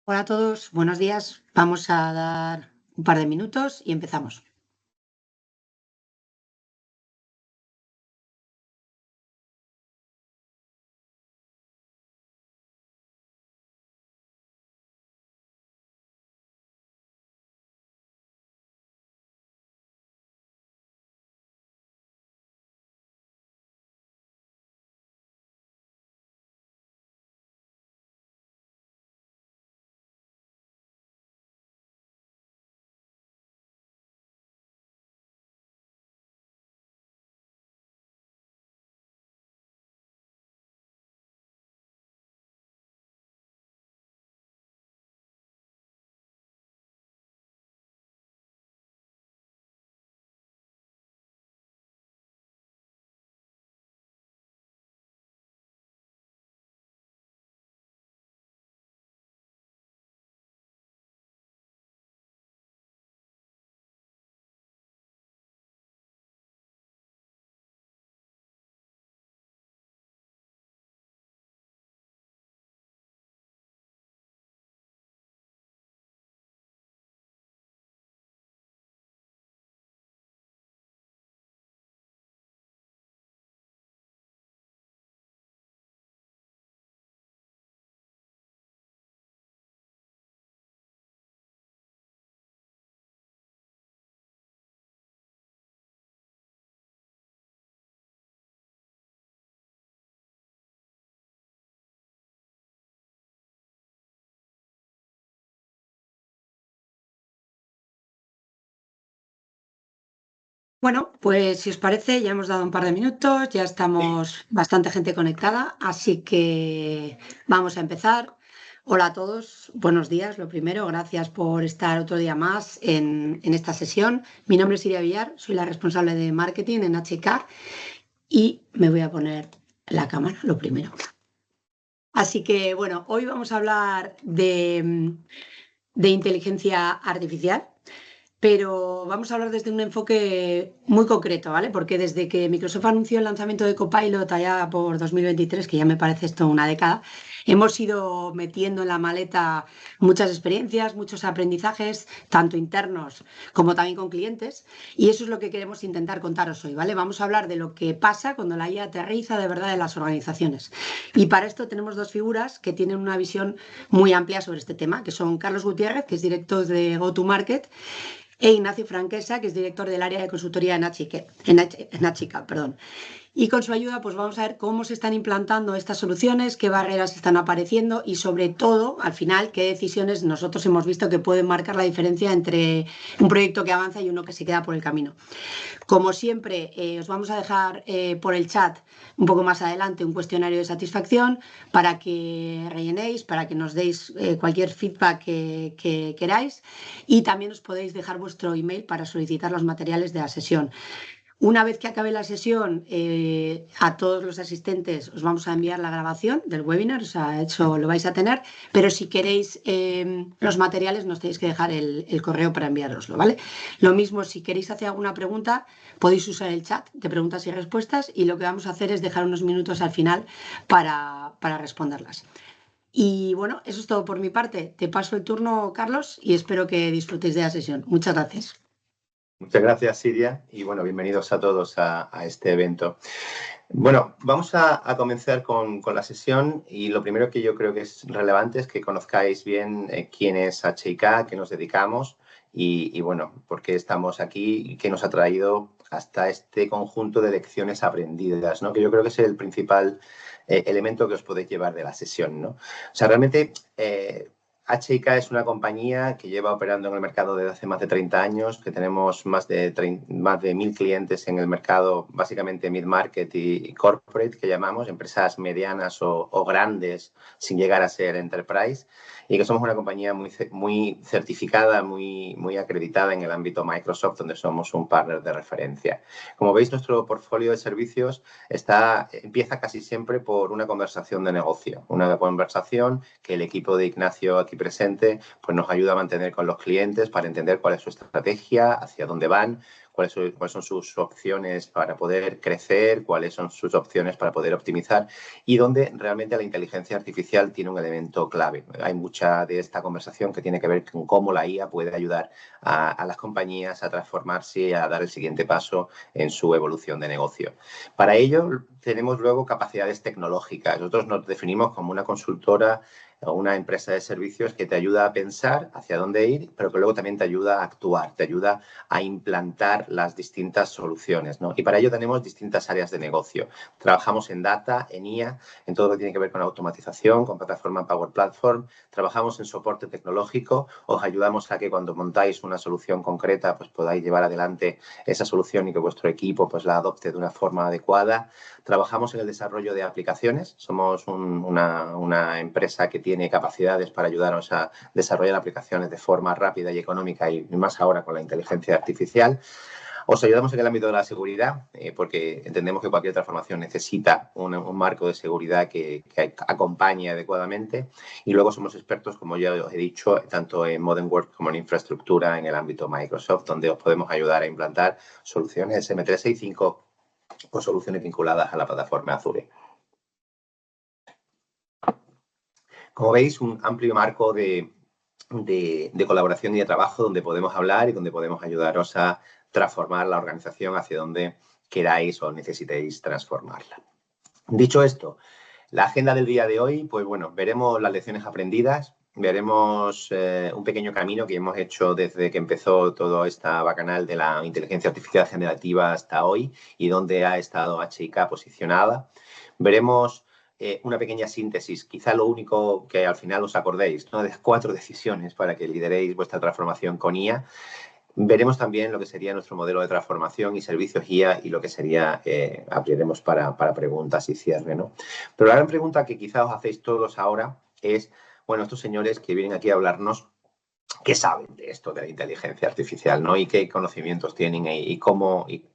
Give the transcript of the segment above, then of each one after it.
Hola a todos, buenos días. Vamos a dar un par de minutos y empezamos. Bueno, pues si os parece, ya hemos dado un par de minutos, ya estamos bastante gente conectada, así que vamos a empezar. Hola a todos, buenos días. Lo primero, gracias por estar otro día más en esta sesión. Mi nombre es Iria Villar, soy la responsable de marketing en HK y me voy a poner la cámara, lo primero. Así que bueno, hoy vamos a hablar de inteligencia artificial. Pero vamos a hablar desde un enfoque muy concreto, ¿vale? Porque desde que Microsoft anunció el lanzamiento de Copilot allá por 2023, que ya me parece esto una década, hemos ido metiendo en la maleta muchas experiencias, muchos aprendizajes, tanto internos como también con clientes, y eso es lo que queremos intentar contaros hoy, ¿vale? Vamos a hablar de lo que pasa cuando la IA aterriza de verdad en las organizaciones. Y para esto tenemos dos figuras que tienen una visión muy amplia sobre este tema, que son Carlos Gutiérrez, que es director de Go-to-Market, e Ignacio Franquesa, que es director del área de consultoría en Achica, perdón. Y con su ayuda, pues vamos a ver cómo se están implantando estas soluciones, qué barreras están apareciendo y sobre todo, al final, qué decisiones nosotros hemos visto que pueden marcar la diferencia entre un proyecto que avanza y uno que se queda por el camino. Como siempre, os vamos a dejar por el chat un poco más adelante un cuestionario de satisfacción para que rellenéis, para que nos deis cualquier feedback que queráis y también os podéis dejar vuestro email para solicitar los materiales de la sesión. Una vez que acabe la sesión, a todos los asistentes os vamos a enviar la grabación del webinar, o sea, eso lo vais a tener, pero si queréis los materiales nos tenéis que dejar el correo para enviároslo, ¿vale? Lo mismo, si queréis hacer alguna pregunta, podéis usar el chat de preguntas y respuestas y lo que vamos a hacer es dejar unos minutos al final para responderlas. Y bueno, eso es todo por mi parte. Te paso el turno, Carlos, y espero que disfrutéis de la sesión. Muchas gracias. Muchas gracias, Siria, y bueno, bienvenidos a todos a este evento. Bueno, vamos a comenzar con la sesión y lo primero que yo creo que es relevante es que conozcáis bien quién es HIK, a qué nos dedicamos y bueno, por qué estamos aquí y qué nos ha traído hasta este conjunto de lecciones aprendidas, ¿no? Que yo creo que es el principal elemento que os podéis llevar de la sesión, ¿no? O sea, realmente HIK es una compañía que lleva operando en el mercado desde hace más de 30 años, que tenemos más de 1.000 clientes en el mercado, básicamente mid-market y corporate, que llamamos, empresas medianas o grandes sin llegar a ser enterprise, y que somos una compañía muy certificada, muy acreditada en el ámbito Microsoft, donde somos un partner de referencia. Como veis, nuestro portfolio de servicios empieza casi siempre por una conversación de negocio, una conversación que el equipo de Ignacio aquí presente pues nos ayuda a mantener con los clientes para entender cuál es su estrategia, hacia dónde van, cuáles son sus opciones para poder crecer, cuáles son sus opciones para poder optimizar y donde realmente la inteligencia artificial tiene un elemento clave. Hay mucha de esta conversación que tiene que ver con cómo la IA puede ayudar a las compañías a transformarse y a dar el siguiente paso en su evolución de negocio. Para ello tenemos luego capacidades tecnológicas. Nosotros nos definimos como una consultora o una empresa de servicios que te ayuda a pensar hacia dónde ir, pero que luego también te ayuda a actuar, te ayuda a implantar las distintas soluciones, ¿no? Y para ello tenemos distintas áreas de negocio. Trabajamos en data, en IA, en todo lo que tiene que ver con automatización, con plataforma Power Platform. Trabajamos en soporte tecnológico. Os ayudamos a que cuando montáis una solución concreta, pues podáis llevar adelante esa solución y que vuestro equipo pues la adopte de una forma adecuada. Trabajamos en el desarrollo de aplicaciones. Somos una empresa que tiene capacidades para ayudaros a desarrollar aplicaciones de forma rápida y económica y más ahora con la inteligencia artificial. Os ayudamos en el ámbito de la seguridad porque entendemos que cualquier transformación necesita un marco de seguridad que acompañe adecuadamente y luego somos expertos, como ya os he dicho, tanto en Modern Work como en infraestructura en el ámbito Microsoft, donde os podemos ayudar a implantar soluciones M365 o soluciones vinculadas a la plataforma Azure. Como veis, un amplio marco de colaboración y de trabajo donde podemos hablar y donde podemos ayudaros a transformar la organización hacia donde queráis o necesitéis transformarla. Dicho esto, la agenda del día de hoy, pues bueno, veremos las lecciones aprendidas, veremos un pequeño camino que hemos hecho desde que empezó toda esta bacanal de la inteligencia artificial generativa hasta hoy y dónde ha estado HIK posicionada. Veremos una pequeña síntesis, quizá lo único que al final os acordéis, ¿no? De 4 decisiones para que lideréis vuestra transformación con IA. Veremos también lo que sería nuestro modelo de transformación y servicios IA y lo que sería, abriremos para preguntas y cierre, ¿no? Pero la gran pregunta que quizá os hacéis todos ahora es, bueno, estos señores que vienen aquí a hablarnos, ¿qué saben de esto de la inteligencia artificial, ¿no? Y qué conocimientos tienen y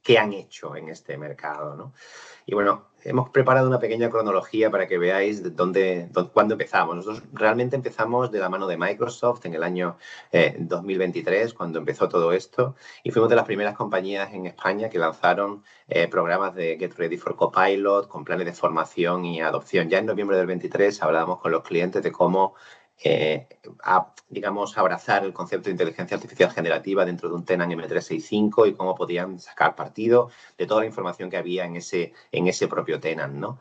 qué han hecho en este mercado, ¿no? Y bueno, hemos preparado una pequeña cronología para que veáis cuándo empezamos. Nosotros realmente empezamos de la mano de Microsoft en el año 2023, cuando empezó todo esto, y fuimos de las primeras compañías en España que lanzaron programas de Get Ready for Copilot con planes de formación y adopción. Ya en noviembre del 23 hablábamos con los clientes de cómo digamos, abrazar el concepto de inteligencia artificial generativa dentro de un Tenant M365 y cómo podían sacar partido de toda la información que había en ese propio Tenant, ¿no?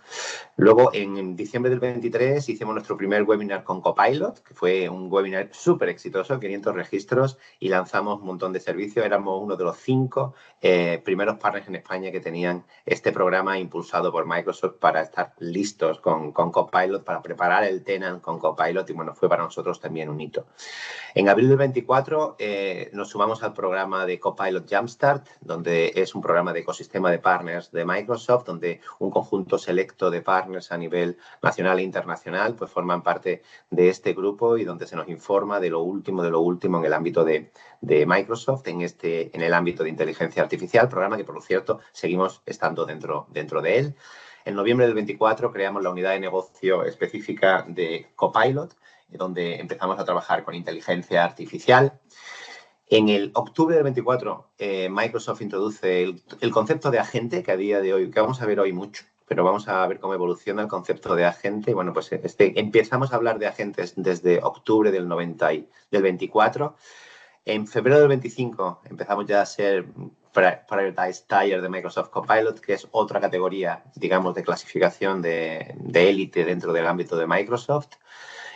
Luego, en diciembre del 23, hicimos nuestro primer webinar con Copilot, que fue un webinar súper exitoso, 500 registros, y lanzamos un montón de servicios. Éramos uno de los 5 primeros partners en España que tenían este programa impulsado por Microsoft para estar listos con Copilot, para preparar el Tenant con Copilot, y bueno, fue para nosotros también un hito. En abril del 24 nos sumamos al programa de Copilot Jumpstart, donde es un programa de ecosistema de partners de Microsoft, donde un conjunto selecto de partners a nivel nacional e internacional pues forman parte de este grupo y donde se nos informa de lo último en el ámbito de Microsoft, en el ámbito de inteligencia artificial, programa que, por cierto, seguimos estando dentro de él. En noviembre del 24 creamos la unidad de negocio específica de Copilot, donde empezamos a trabajar con inteligencia artificial. En el octubre del 24, Microsoft introduce el concepto de agente, que a día de hoy, que vamos a ver hoy mucho, pero vamos a ver cómo evoluciona el concepto de agente. Bueno, pues empezamos a hablar de agentes desde octubre del 24. En febrero del 25 empezamos ya a ser Prioritized Tier de Microsoft Copilot, que es otra categoría, digamos, de clasificación de élite dentro del ámbito de Microsoft.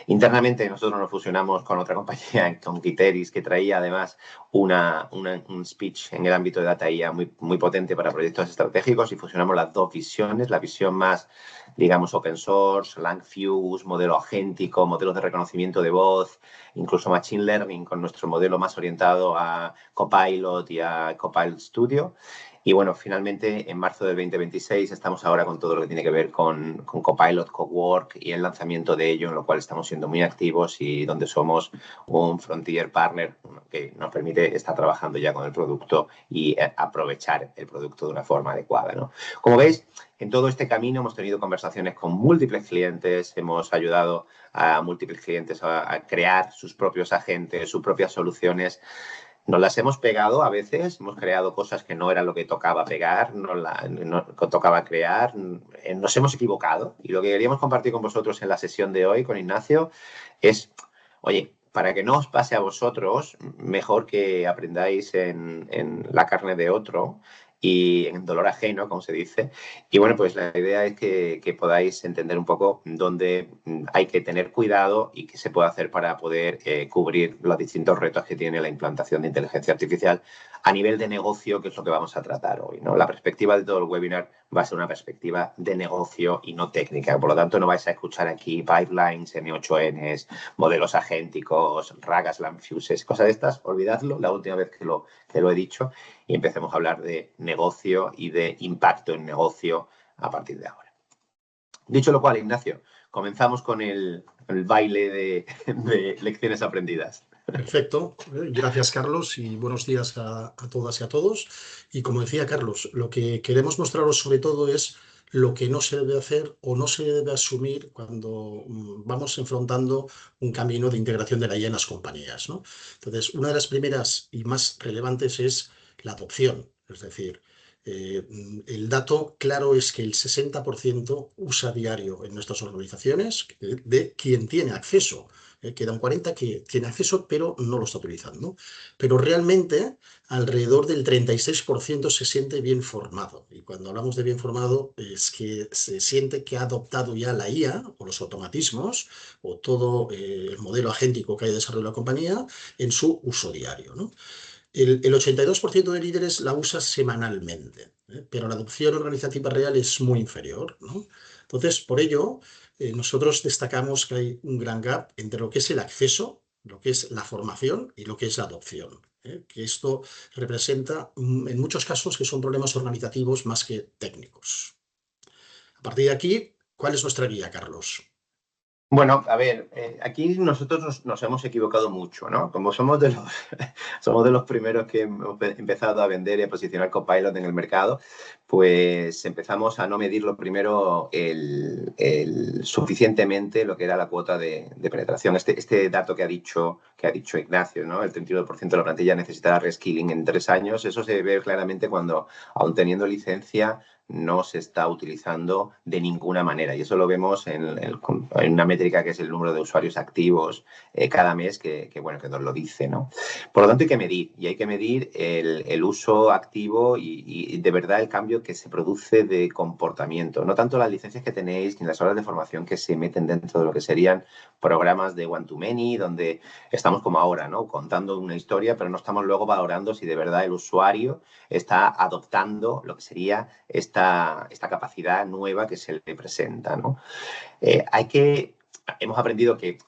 Internamente nosotros nos fusionamos con otra compañía, con Kiteris, que traía además un speech en el ámbito de Data IA muy, muy potente para proyectos estratégicos y fusionamos las dos visiones, la visión más, digamos, open source, Langfuse, modelo agéntico, modelos de reconocimiento de voz, incluso Machine Learning con nuestro modelo más orientado a Copilot y a Copilot Studio. Y bueno, finalmente en marzo del 2026 estamos ahora con todo lo que tiene que ver con Copilot, Cowork y el lanzamiento de ello, en lo cual estamos siendo muy activos y donde somos un frontier partner que nos permite estar trabajando ya con el producto y aprovechar el producto de una forma adecuada, ¿no? Como veis, en todo este camino hemos tenido conversaciones con múltiples clientes, hemos ayudado a múltiples clientes a crear sus propios agentes, sus propias soluciones. Nos las hemos pegado a veces, hemos creado cosas que no era lo que tocaba pegar, no tocaba crear, nos hemos equivocado. Y lo que queríamos compartir con vosotros en la sesión de hoy con Ignacio es, oye, para que no os pase a vosotros, mejor que aprendáis en la carne de otro y en dolor ajeno, como se dice. Y bueno, pues la idea es que podáis entender un poco dónde hay que tener cuidado y qué se puede hacer para poder cubrir los distintos retos que tiene la implantación de inteligencia artificial a nivel de negocio, que es lo que vamos a tratar hoy, ¿no? La perspectiva de todo el webinar va a ser una perspectiva de negocio y no técnica. Por lo tanto, no vais a escuchar aquí pipelines, N8Ns, modelos agénticos, ragas, fuses, cosas de estas. Olvidadlo, la última vez que lo he dicho, y empecemos a hablar de negocio y de impacto en negocio a partir de ahora. Dicho lo cual, Ignacio, comenzamos con el baile de lecciones aprendidas. Perfecto. Gracias, Carlos, y buenos días a todas y a todos. Y como decía Carlos, lo que queremos mostraros sobre todo es lo que no se debe hacer o no se debe asumir cuando vamos enfrentando un camino de integración de la IA en las compañías, ¿no? Entonces, una de las primeras y más relevantes es la adopción. Es decir, el dato claro es que el 60% usa diario en nuestras organizaciones de quien tiene acceso. Queda un 40% que tiene acceso pero no lo está utilizando. Pero realmente alrededor del 36% se siente bien formado. Y cuando hablamos de bien formado es que se siente que ha adoptado ya la IA o los automatismos o todo el modelo agéntico que hay desarrollado la compañía en su uso diario, ¿no? El 82% de líderes la usa semanalmente, pero la adopción organizativa real es muy inferior, ¿no? Entonces, por ello, nosotros destacamos que hay un gran gap entre lo que es el acceso, lo que es la formación y lo que es la adopción. Que esto representa, en muchos casos, que son problemas organizativos más que técnicos. A partir de aquí, ¿cuál es nuestra guía, Carlos? Bueno, a ver, aquí nosotros nos hemos equivocado mucho, ¿no? Como somos de los primeros que hemos empezado a vender y a posicionar Copilot en el mercado, pues empezamos a no medir lo primero suficientemente lo que era la cuota de penetración. Este dato que ha dicho Ignacio, ¿no? El 32% de la plantilla necesitará reskilling en 3 años. Eso se ve claramente cuando, aun teniendo licencia, no se está utilizando de ninguna manera. Y eso lo vemos en una métrica que es el número de usuarios activos cada mes, que nos lo dice, ¿no? Por lo tanto, hay que medir. Y hay que medir el uso activo y de verdad el cambio que se produce de comportamiento. No tanto las licencias que tenéis ni las horas de formación que se meten dentro de lo que serían programas de one-to-many, donde estamos como ahora, ¿no? Contando una historia, pero no estamos luego valorando si de verdad el usuario está adoptando lo que sería esta capacidad nueva que se le presenta, ¿no? Hemos aprendido que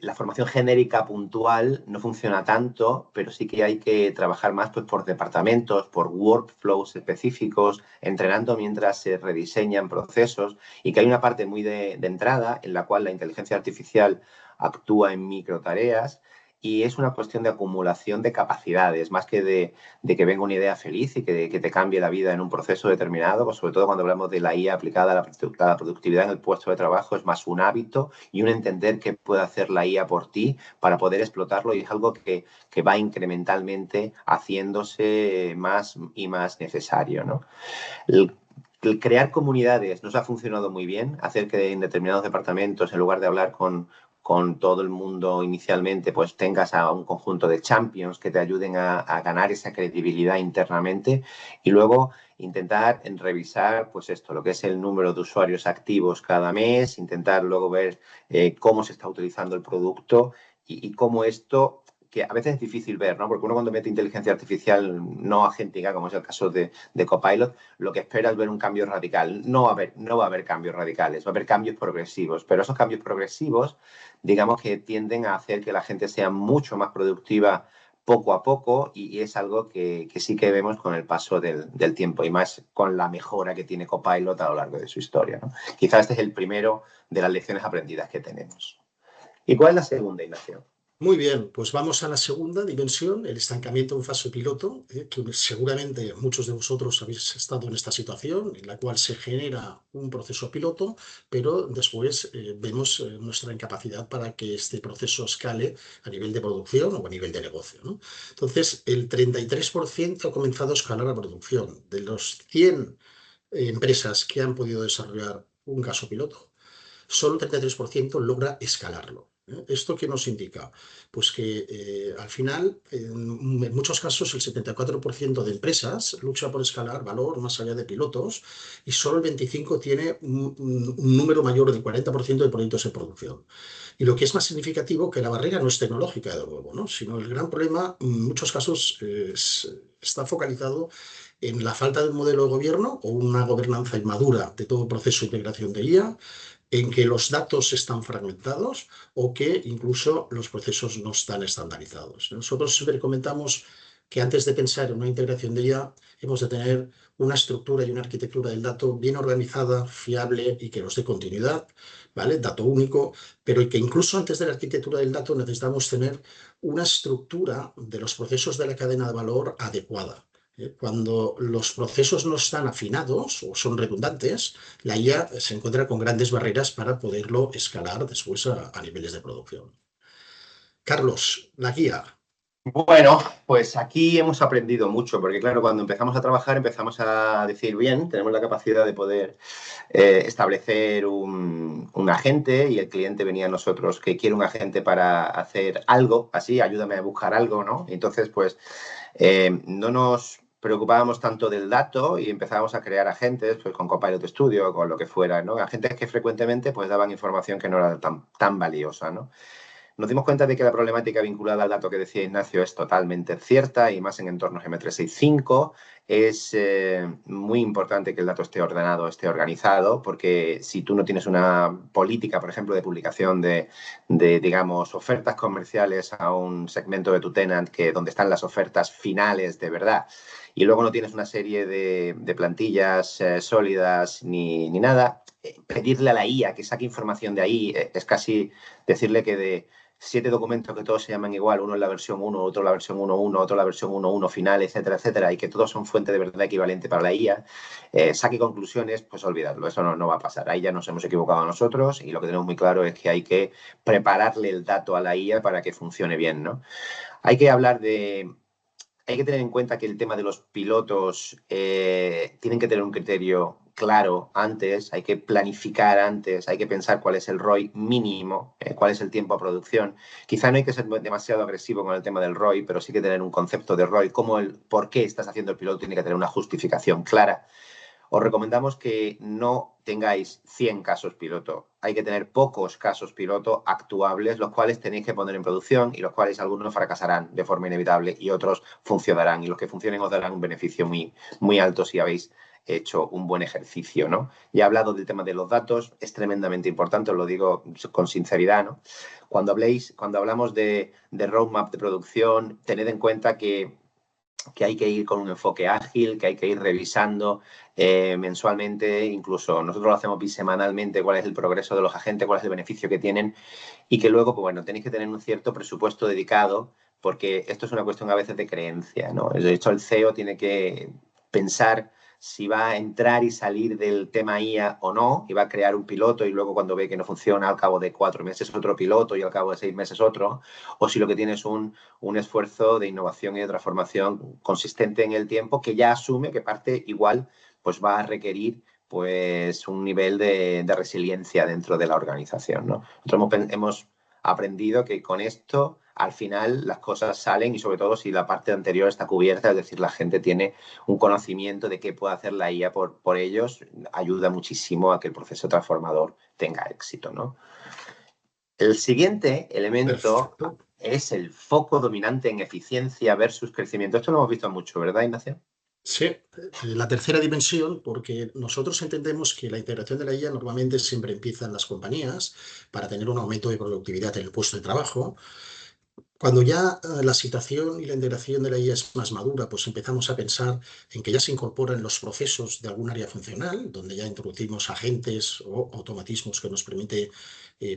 la formación genérica puntual no funciona tanto, pero sí que hay que trabajar más pues, por departamentos, por workflows específicos, entrenando mientras se rediseñan procesos y que hay una parte muy de entrada en la cual la inteligencia artificial actúa en microtareas y es una cuestión de acumulación de capacidades, más que de que venga una idea feliz y que te cambie la vida en un proceso determinado, pues sobre todo cuando hablamos de la IA aplicada a la productividad en el puesto de trabajo, es más un hábito y un entender qué puede hacer la IA por ti para poder explotarlo y es algo que va incrementalmente haciéndose más y más necesario, ¿no? El crear comunidades nos ha funcionado muy bien, hacer que en determinados departamentos, en lugar de hablar con todo el mundo inicialmente, pues tengas a un conjunto de champions que te ayuden a ganar esa credibilidad internamente y luego intentar revisar pues esto, lo que es el número de usuarios activos cada mes, intentar luego ver cómo se está utilizando el producto y cómo esto, que a veces es difícil ver, ¿no? Porque uno cuando mete inteligencia artificial no agéntica, como es el caso de Copilot, lo que espera es ver un cambio radical. No va a haber cambios radicales, va a haber cambios progresivos, pero esos cambios progresivos, digamos que tienden a hacer que la gente sea mucho más productiva poco a poco y es algo que sí que vemos con el paso del tiempo y más con la mejora que tiene Copilot a lo largo de su historia, ¿no? Quizás este es el primero de las lecciones aprendidas que tenemos. ¿Y cuál es la segunda, Ignacio? Muy bien, pues vamos a la segunda dimensión, el estancamiento en fase piloto, que seguramente muchos de vosotros habéis estado en esta situación, en la cual se genera un proceso piloto, pero después vemos nuestra incapacidad para que este proceso escale a nivel de producción o a nivel de negocio, ¿no? Entonces, el 33% ha comenzado a escalar a producción. De los 100 empresas que han podido desarrollar un caso piloto, solo el 33% logra escalarlo. ¿Esto qué nos indica? Pues que al final, en muchos casos, el 74% de empresas lucha por escalar valor más allá de pilotos y solo el 25% tiene un número mayor del 40% de proyectos en producción. Y lo que es más significativo, que la barrera no es tecnológica, de nuevo, ¿no? Sino el gran problema, en muchos casos, está focalizado en la falta de un modelo de gobierno o una gobernanza inmadura de todo proceso de integración de IA, en que los datos están fragmentados o que incluso los procesos no están estandarizados. Nosotros siempre comentamos que antes de pensar en una integración de IA, hemos de tener una estructura y una arquitectura del dato bien organizada, fiable y que nos dé continuidad, ¿vale? Dato único, pero que incluso antes de la arquitectura del dato necesitamos tener una estructura de los procesos de la cadena de valor adecuada. Cuando los procesos no están afinados o son redundantes, la IA se encuentra con grandes barreras para poderlo escalar después a niveles de producción. Carlos, la guía. Bueno, pues aquí hemos aprendido mucho, porque claro, cuando empezamos a trabajar empezamos a decir, bien, tenemos la capacidad de poder establecer un agente y el cliente venía a nosotros que quiere un agente para hacer algo, así, ayúdame a buscar algo, ¿no? Entonces, pues no nos preocupábamos tanto del dato y empezábamos a crear agentes pues, con Copilot Studio, con lo que fuera, ¿no? Agentes que frecuentemente pues, daban información que no era tan valiosa, ¿no? Nos dimos cuenta de que la problemática vinculada al dato que decía Ignacio es totalmente cierta y más en entornos M365. Es muy importante que el dato esté ordenado, esté organizado, porque si tú no tienes una política, por ejemplo, de publicación de digamos, ofertas comerciales a un segmento de tu tenant donde están las ofertas finales de verdad, y luego no tienes una serie de plantillas sólidas ni nada, pedirle a la IA que saque información de ahí es casi decirle que de 7 documentos que todos se llaman igual, uno en la versión 1, otro en la versión 1.1, otro en la versión 1.1 final, etcétera, etcétera, y que todos son fuente de verdad equivalente para la IA, saque conclusiones, pues olvidadlo, eso no va a pasar. Ahí ya nos hemos equivocado nosotros y lo que tenemos muy claro es que hay que prepararle el dato a la IA para que funcione bien, ¿no? Hay que hablar de... Hay que tener en cuenta que el tema de los pilotos tienen que tener un criterio claro antes, hay que planificar antes, hay que pensar cuál es el ROI mínimo, cuál es el tiempo a producción. Quizá no hay que ser demasiado agresivo con el tema del ROI, pero sí que tener un concepto de ROI, como el por qué estás haciendo el piloto tiene que tener una justificación clara. Os recomendamos que no tengáis 100 casos piloto. Hay que tener pocos casos piloto actuables, los cuales tenéis que poner en producción y los cuales algunos fracasarán de forma inevitable y otros funcionarán. Y los que funcionen os darán un beneficio muy alto si habéis hecho un buen ejercicio, ¿no? Ya he hablado del tema de los datos, es tremendamente importante, os lo digo con sinceridad, ¿no? Cuando hablamos de roadmap de producción, tened en cuenta que hay que ir con un enfoque ágil, que hay que ir revisando mensualmente, incluso nosotros lo hacemos bisemanalmente, cuál es el progreso de los agentes, cuál es el beneficio que tienen y que luego, pues bueno, tenéis que tener un cierto presupuesto dedicado porque esto es una cuestión a veces de creencia, ¿no? De hecho, el CEO tiene que pensar si va a entrar y salir del tema IA o no, y va a crear un piloto y luego cuando ve que no funciona al cabo de 4 meses otro piloto y al cabo de 6 meses otro, o si lo que tiene es un esfuerzo de innovación y de transformación consistente en el tiempo que ya asume que parte igual pues va a requerir pues un nivel de resiliencia dentro de la organización, ¿no? Nosotros hemos aprendido que con esto al final las cosas salen y sobre todo si la parte anterior está cubierta, es decir, la gente tiene un conocimiento de qué puede hacer la IA por ellos, ayuda muchísimo a que el proceso transformador tenga éxito, ¿no? El siguiente elemento Perfecto. es el foco dominante en eficiencia versus crecimiento. Esto lo hemos visto mucho, ¿verdad, Ignacio? Sí, la tercera dimensión, porque nosotros entendemos que la integración de la IA normalmente siempre empieza en las compañías para tener un aumento de productividad en el puesto de trabajo. Cuando ya la situación y la integración de la IA es más madura, pues empezamos a pensar en que ya se incorporan los procesos de algún área funcional, donde ya introducimos agentes o automatismos que nos permite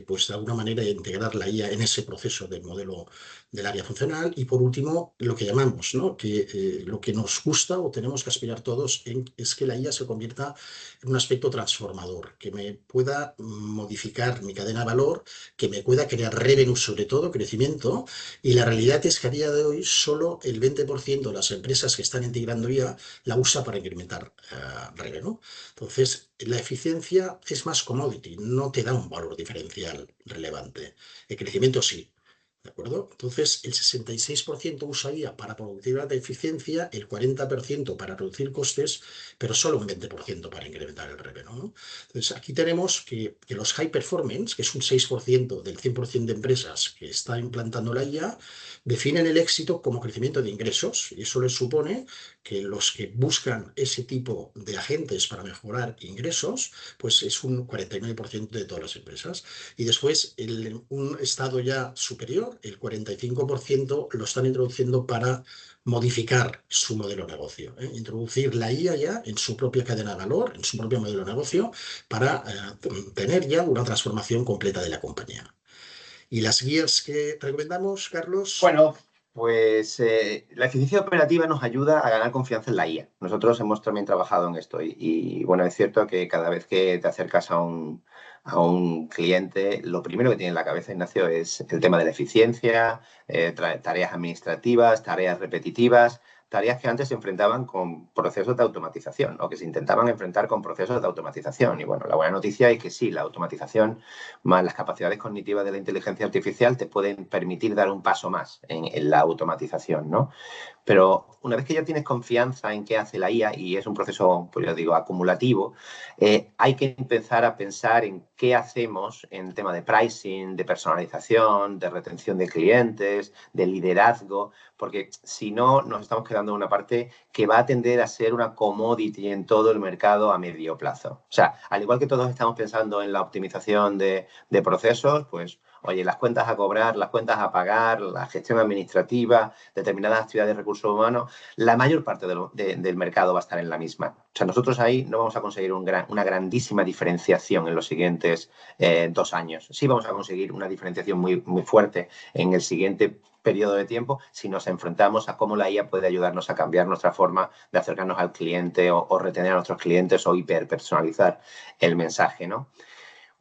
pues de alguna manera integrar la IA en ese proceso del modelo del área funcional. Y por último, lo que llamamos, ¿no? Que lo que nos gusta o tenemos que aspirar todos es que la IA se convierta en un aspecto transformador, que me pueda modificar mi cadena de valor, que me pueda crear revenue, sobre todo crecimiento. Y la realidad es que a día de hoy solo el 20% de las empresas que están integrando IA la usa para incrementar revenue. Entonces, la eficiencia es más commodity, no te da un valor diferencial relevante. El crecimiento sí. ¿De acuerdo? Entonces, el 66% usa IA para productividad de eficiencia, el 40% para reducir costes, pero solo un 20% para incrementar el revenue, ¿no? Entonces, aquí tenemos que los high performance, que es un 6% del 100% de empresas que está implantando la IA, definen el éxito como crecimiento de ingresos. Y eso les supone que los que buscan ese tipo de agentes para mejorar ingresos, pues es un 49% de todas las empresas. Y después, un estado ya superior, el 45%, lo están introduciendo para modificar su modelo de negocio, ¿eh? Introducir la IA ya en su propia cadena de valor, en su propio modelo de negocio, para tener ya una transformación completa de la compañía. ¿Y las guías que recomendamos, Carlos? Bueno, pues la eficiencia operativa nos ayuda a ganar confianza en la IA. Nosotros hemos también trabajado en esto bueno, es cierto que cada vez que te acercas a un cliente, lo primero que tiene en la cabeza, Ignacio, es el tema de la eficiencia, tareas administrativas, tareas repetitivas, tareas que antes se enfrentaban con procesos de automatización o que se intentaban enfrentar con procesos de automatización. Y bueno, la buena noticia es que sí, la automatización más las capacidades cognitivas de la inteligencia artificial te pueden permitir dar un paso más en la automatización, ¿no? Pero una vez que ya tienes confianza en qué hace la IA y es un proceso, pues yo digo, acumulativo, hay que empezar a pensar en qué hacemos en tema de pricing, de personalización, de retención de clientes, de liderazgo, porque si no nos estamos quedando en una parte que va a tender a ser una commodity en todo el mercado a medio plazo. O sea, al igual que todos estamos pensando en la optimización de procesos, pues oye, las cuentas a cobrar, las cuentas a pagar, la gestión administrativa, determinadas actividades de recursos humanos, la mayor parte del mercado va a estar en la misma. O sea, nosotros ahí no vamos a conseguir una grandísima diferenciación en los siguientes 2 años. Sí vamos a conseguir una diferenciación muy, muy fuerte en el siguiente periodo de tiempo si nos enfrentamos a cómo la IA puede ayudarnos a cambiar nuestra forma de acercarnos al cliente o retener a nuestros clientes o hiperpersonalizar el mensaje, ¿no?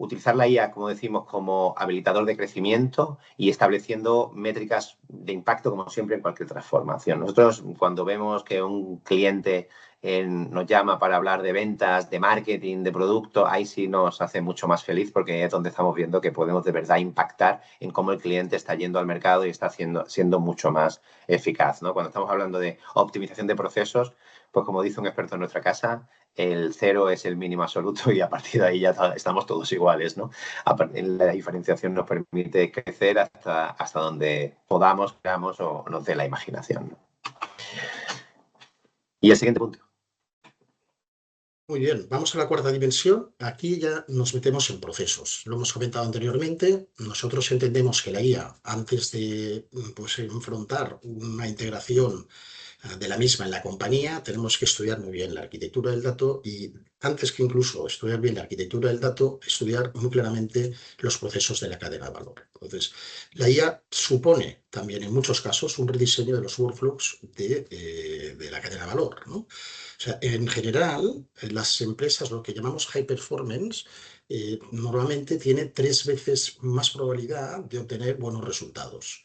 Utilizar la IA, como decimos, como habilitador de crecimiento y estableciendo métricas de impacto, como siempre, en cualquier transformación. Nosotros, cuando vemos que un cliente nos llama para hablar de ventas, de marketing, de producto, ahí sí nos hace mucho más feliz porque es donde estamos viendo que podemos de verdad impactar en cómo el cliente está yendo al mercado y está siendo mucho más eficaz, ¿no? Cuando estamos hablando de optimización de procesos, pues como dice un experto en nuestra casa, el 0 es el mínimo absoluto y a partir de ahí ya estamos todos iguales, ¿no? La diferenciación nos permite crecer hasta donde podamos, queramos o nos dé la imaginación, ¿no? Y el siguiente punto. Muy bien, vamos a la cuarta dimensión. Aquí ya nos metemos en procesos. Lo hemos comentado anteriormente. Nosotros entendemos que la IA, antes de pues, enfrentar una integración de la misma en la compañía, tenemos que estudiar muy bien la arquitectura del dato y antes que incluso estudiar bien la arquitectura del dato, estudiar muy claramente los procesos de la cadena de valor. Entonces, la IA supone también en muchos casos un rediseño de los workflows de la cadena de valor, ¿no? O sea, en general, las empresas, lo que llamamos high performance, normalmente tiene 3 veces más probabilidad de obtener buenos resultados.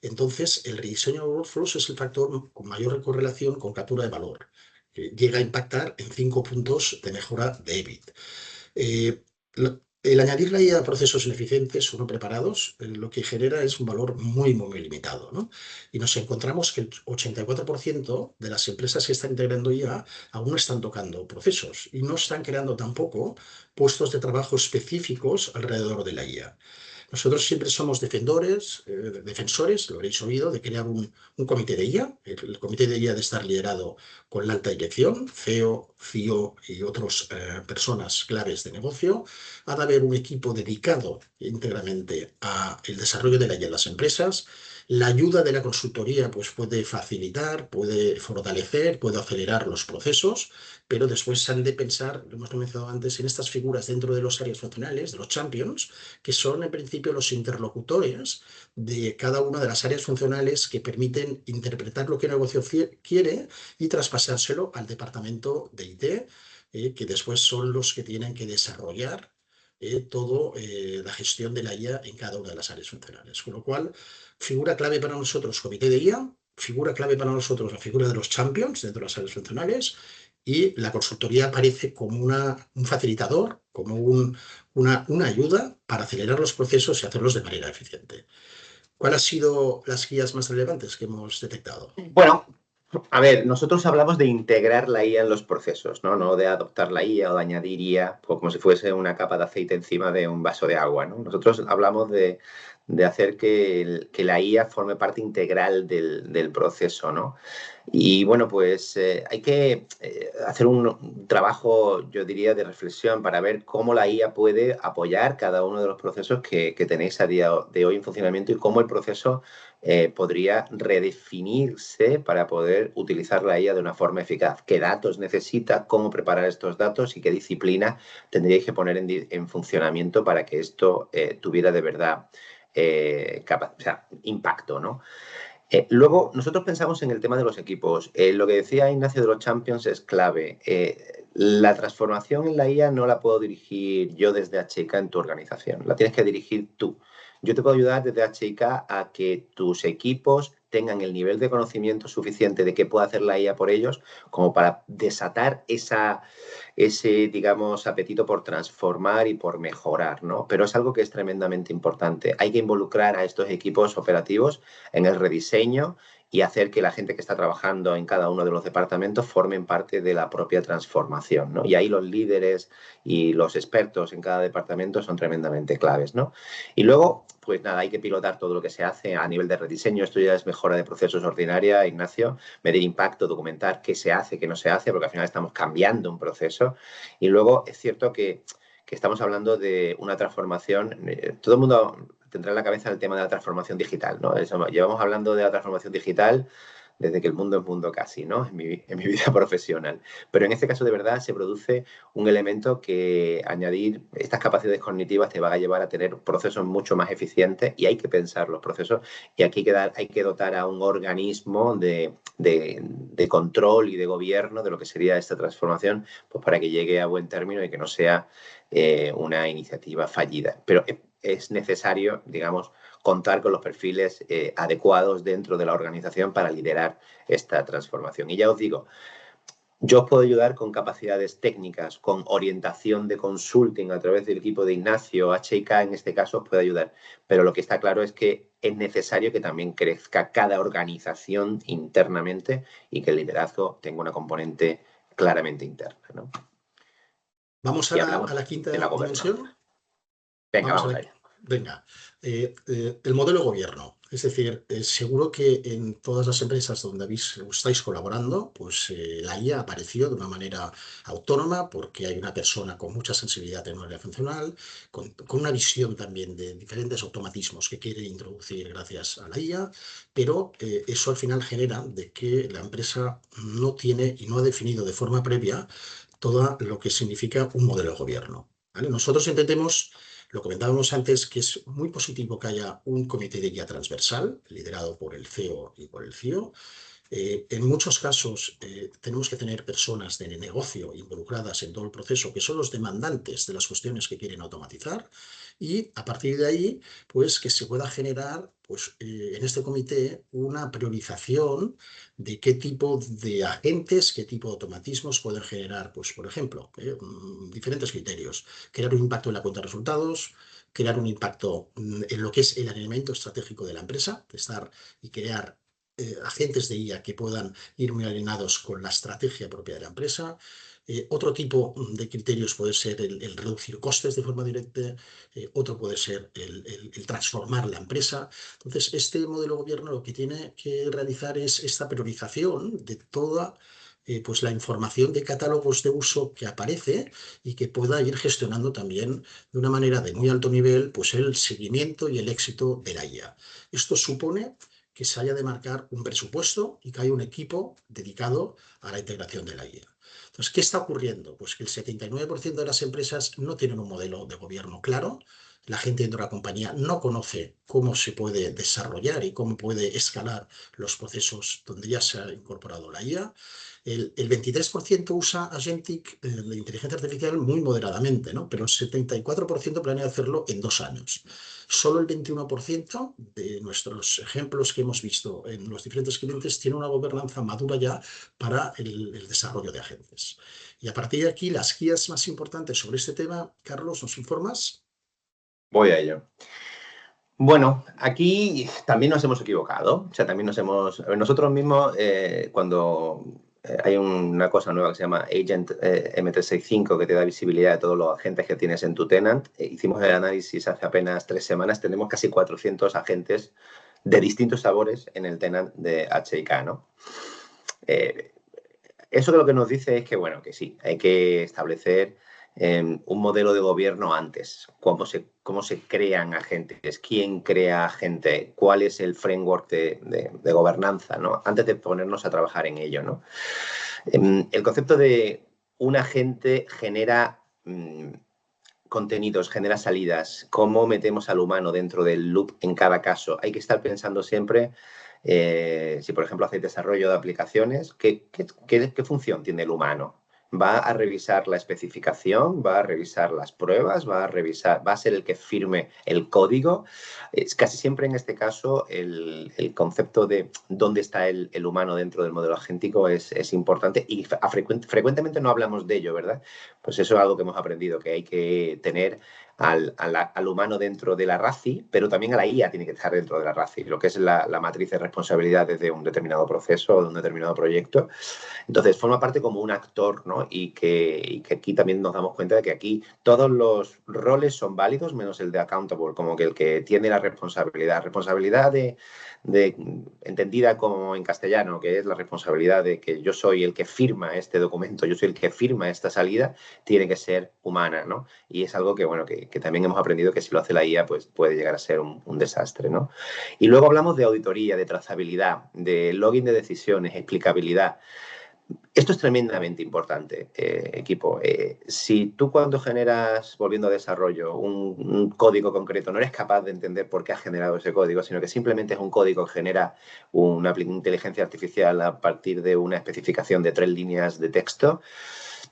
Entonces, el rediseño de workflows es el factor con mayor correlación con captura de valor, que llega a impactar en 5 puntos de mejora de EBIT. El añadir la IA a procesos ineficientes o no preparados, lo que genera es un valor muy, muy limitado, ¿no? Y nos encontramos que el 84% de las empresas que están integrando IA aún no están tocando procesos y no están creando tampoco puestos de trabajo específicos alrededor de la IA. Nosotros siempre somos defensores, lo habréis oído, de crear un comité de IA. El comité de IA de estar liderado con la alta dirección, CEO, CIO y otras personas claves de negocio. Ha de haber un equipo dedicado íntegramente al desarrollo de la IA en las empresas La ayuda de la consultoría pues, puede facilitar, puede fortalecer, puede acelerar los procesos, pero después han de pensar, lo hemos mencionado antes, en estas figuras dentro de los áreas funcionales, de los champions, que son en principio los interlocutores de cada una de las áreas funcionales que permiten interpretar lo que el negocio quiere y traspasárselo al departamento de IT, que después son los que tienen que desarrollar toda la gestión de la IA en cada una de las áreas funcionales. Con lo cual, figura clave para nosotros, comité de IA, figura clave para nosotros la figura de los champions dentro de las áreas funcionales, y la consultoría aparece como un facilitador, como una ayuda para acelerar los procesos y hacerlos de manera eficiente. ¿Cuáles han sido las guías más relevantes que hemos detectado? Bueno, a ver, nosotros hablamos de integrar la IA en los procesos, ¿no? No de adoptar la IA o de añadir IA como si fuese una capa de aceite encima de un vaso de agua, ¿no? Nosotros hablamos de hacer que la IA forme parte integral del proceso, ¿no? Y bueno, pues hay que hacer un trabajo, yo diría, de reflexión para ver cómo la IA puede apoyar cada uno de los procesos que tenéis a día de hoy en funcionamiento y cómo el proceso podría redefinirse para poder utilizar la IA de una forma eficaz. ¿Qué datos necesita? ¿Cómo preparar estos datos? ¿Y qué disciplina tendríais que poner en funcionamiento para que esto tuviera de verdad impacto, ¿no? Luego, nosotros pensamos en el tema de los equipos. Lo que decía Ignacio de los Champions es clave. La transformación en la IA no la puedo dirigir yo desde HIK en tu organización. La tienes que dirigir tú. Yo te puedo ayudar desde HIK a que tus equipos tengan el nivel de conocimiento suficiente de qué puede hacer la IA por ellos como para desatar ese, digamos, apetito por transformar y por mejorar, ¿no? Pero es algo que es tremendamente importante. Hay que involucrar a estos equipos operativos en el rediseño y hacer que la gente que está trabajando en cada uno de los departamentos formen parte de la propia transformación, ¿no? Y ahí los líderes y los expertos en cada departamento son tremendamente claves, ¿no? Y luego, pues nada, hay que pilotar todo lo que se hace a nivel de rediseño. Esto ya es mejora de procesos ordinaria, Ignacio, medir impacto, documentar qué se hace, qué no se hace, porque al final estamos cambiando un proceso. Y luego es cierto que estamos hablando de una transformación, todo el mundo tendrá en la cabeza el tema de la transformación digital, ¿no? Llevamos hablando de la transformación digital desde que el mundo es mundo casi, ¿no? En mi vida profesional. Pero en este caso, de verdad, se produce un elemento que añadir estas capacidades cognitivas te va a llevar a tener procesos mucho más eficientes y hay que pensar los procesos y aquí hay que dotar a un organismo de control y de gobierno de lo que sería esta transformación, pues para que llegue a buen término y que no sea una iniciativa fallida. Pero es necesario, digamos, contar con los perfiles adecuados dentro de la organización para liderar esta transformación. Y ya os digo, yo os puedo ayudar con capacidades técnicas, con orientación de consulting a través del equipo de Ignacio, HIK en este caso os puede ayudar, pero lo que está claro es que es necesario que también crezca cada organización internamente y que el liderazgo tenga una componente claramente interna, ¿no? ¿Vamos Y a hablamos la quinta de la gobernanza. dimensión? Venga, vamos allá. Venga, el modelo de gobierno. Es decir, seguro que en todas las empresas donde estáis colaborando, pues la IA apareció de una manera autónoma porque hay una persona con mucha sensibilidad tecnológica funcional, con una visión también de diferentes automatismos que quiere introducir gracias a la IA, pero eso al final genera de que la empresa no tiene y no ha definido de forma previa todo lo que significa un modelo de gobierno. ¿Vale? Nosotros entendemos, lo comentábamos antes, que es muy positivo que haya un comité de guía transversal, liderado por el CEO y por el CIO. En muchos casos tenemos que tener personas de negocio involucradas en todo el proceso, que son los demandantes de las cuestiones que quieren automatizar, y a partir de ahí, pues que se pueda generar pues, en este comité una priorización de qué tipo de agentes, qué tipo de automatismos pueden generar, pues, por ejemplo, diferentes criterios. Crear un impacto en la cuenta de resultados, crear un impacto en lo que es el alineamiento estratégico de la empresa, estar y crear agentes de IA que puedan ir muy alineados con la estrategia propia de la empresa. Otro tipo de criterios puede ser el reducir costes de forma directa, otro puede ser el transformar la empresa. Entonces, este modelo de gobierno lo que tiene que realizar es esta priorización de toda pues la información de catálogos de uso que aparece y que pueda ir gestionando también de una manera de muy alto nivel pues el seguimiento y el éxito de la IA. Esto supone que se haya de marcar un presupuesto y que haya un equipo dedicado a la integración de la IA. Entonces, ¿qué está ocurriendo? Pues que el 79% de las empresas no tienen un modelo de gobierno claro. La gente dentro de la compañía no conoce cómo se puede desarrollar y cómo puede escalar los procesos donde ya se ha incorporado la IA. El 23% usa Agentic, la inteligencia artificial, muy moderadamente, ¿no? Pero el 74% planea hacerlo en 2 años. Solo el 21% de nuestros ejemplos que hemos visto en los diferentes clientes tiene una gobernanza madura ya para el desarrollo de agentes. Y a partir de aquí, las guías más importantes sobre este tema, Carlos, ¿nos informas? Voy a ello. Bueno, aquí también nos hemos equivocado. O sea, también nosotros mismos, cuando hay una cosa nueva que se llama Agent M365, que te da visibilidad de todos los agentes que tienes en tu tenant, hicimos el análisis hace apenas 3 semanas, tenemos casi 400 agentes de distintos sabores en el tenant de HIK, ¿no? Eso lo que nos dice es que, bueno, que sí, hay que establecer un modelo de gobierno antes. Cómo se crean agentes, quién crea agente, cuál es el framework de gobernanza, ¿no? Antes de ponernos a trabajar en ello, ¿no? El concepto de un agente genera contenidos, genera salidas, cómo metemos al humano dentro del loop en cada caso. Hay que estar pensando siempre, si por ejemplo hacéis desarrollo de aplicaciones, ¿qué función tiene el humano? ¿Va a revisar la especificación? ¿Va a revisar las pruebas? ¿Va a ser el que firme el código? Casi siempre en este caso el concepto de dónde está el humano dentro del modelo agéntico es importante y frecuentemente no hablamos de ello, ¿verdad? Pues eso es algo que hemos aprendido, que hay que tener al humano dentro de la RACI, pero también a la IA tiene que estar dentro de la RACI, lo que es la matriz de responsabilidades de un determinado proceso o de un determinado proyecto. Entonces, forma parte como un actor, ¿no? Y que aquí también nos damos cuenta de que aquí todos los roles son válidos, menos el de accountable, como que el que tiene la responsabilidad. Responsabilidad entendida como en castellano, que es la responsabilidad de que yo soy el que firma este documento, yo soy el que firma esta salida, tiene que ser humana, ¿no? Y es algo que, bueno, que también hemos aprendido que si lo hace la IA, pues puede llegar a ser un desastre, ¿no? Y luego hablamos de auditoría, de trazabilidad, de login de decisiones, explicabilidad. Esto es tremendamente importante, equipo. Si tú cuando generas, volviendo a desarrollo, un código concreto, no eres capaz de entender por qué has generado ese código, sino que simplemente es un código que genera una inteligencia artificial a partir de una especificación de 3 líneas de texto,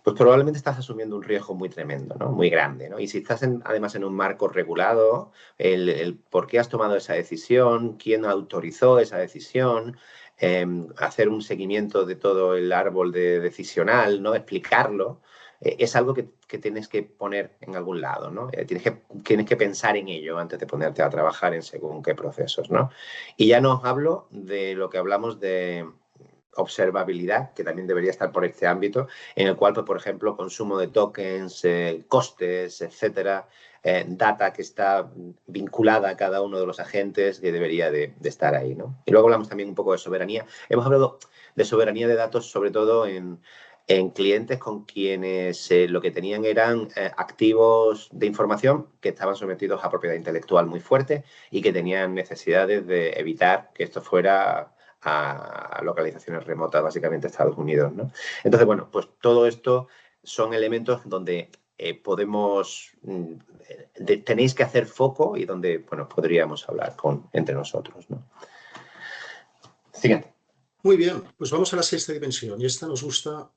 pues probablemente estás asumiendo un riesgo muy tremendo, ¿no? Muy grande, ¿no? Y si estás además en un marco regulado, el por qué has tomado esa decisión, quién autorizó esa decisión, hacer un seguimiento de todo el árbol decisional, ¿no? Explicarlo, es algo que tienes que poner en algún lado, ¿no? Tienes que pensar en ello antes de ponerte a trabajar en según qué procesos, ¿no? Y ya no os hablo de lo que hablamos de observabilidad, que también debería estar por este ámbito, en el cual, pues, por ejemplo, consumo de tokens, costes, etcétera, data que está vinculada a cada uno de los agentes que debería de estar ahí, ¿no? Y luego hablamos también un poco de soberanía. Hemos hablado de soberanía de datos, sobre todo en clientes con quienes lo que tenían eran activos de información que estaban sometidos a propiedad intelectual muy fuerte y que tenían necesidades de evitar que esto fuera a localizaciones remotas, básicamente Estados Unidos, ¿no? Entonces, bueno, pues todo esto son elementos donde tenéis que hacer foco y donde, bueno, podríamos hablar entre nosotros, ¿no? Siguiente. Muy bien, pues vamos a la 6ª dimensión y esta nos gusta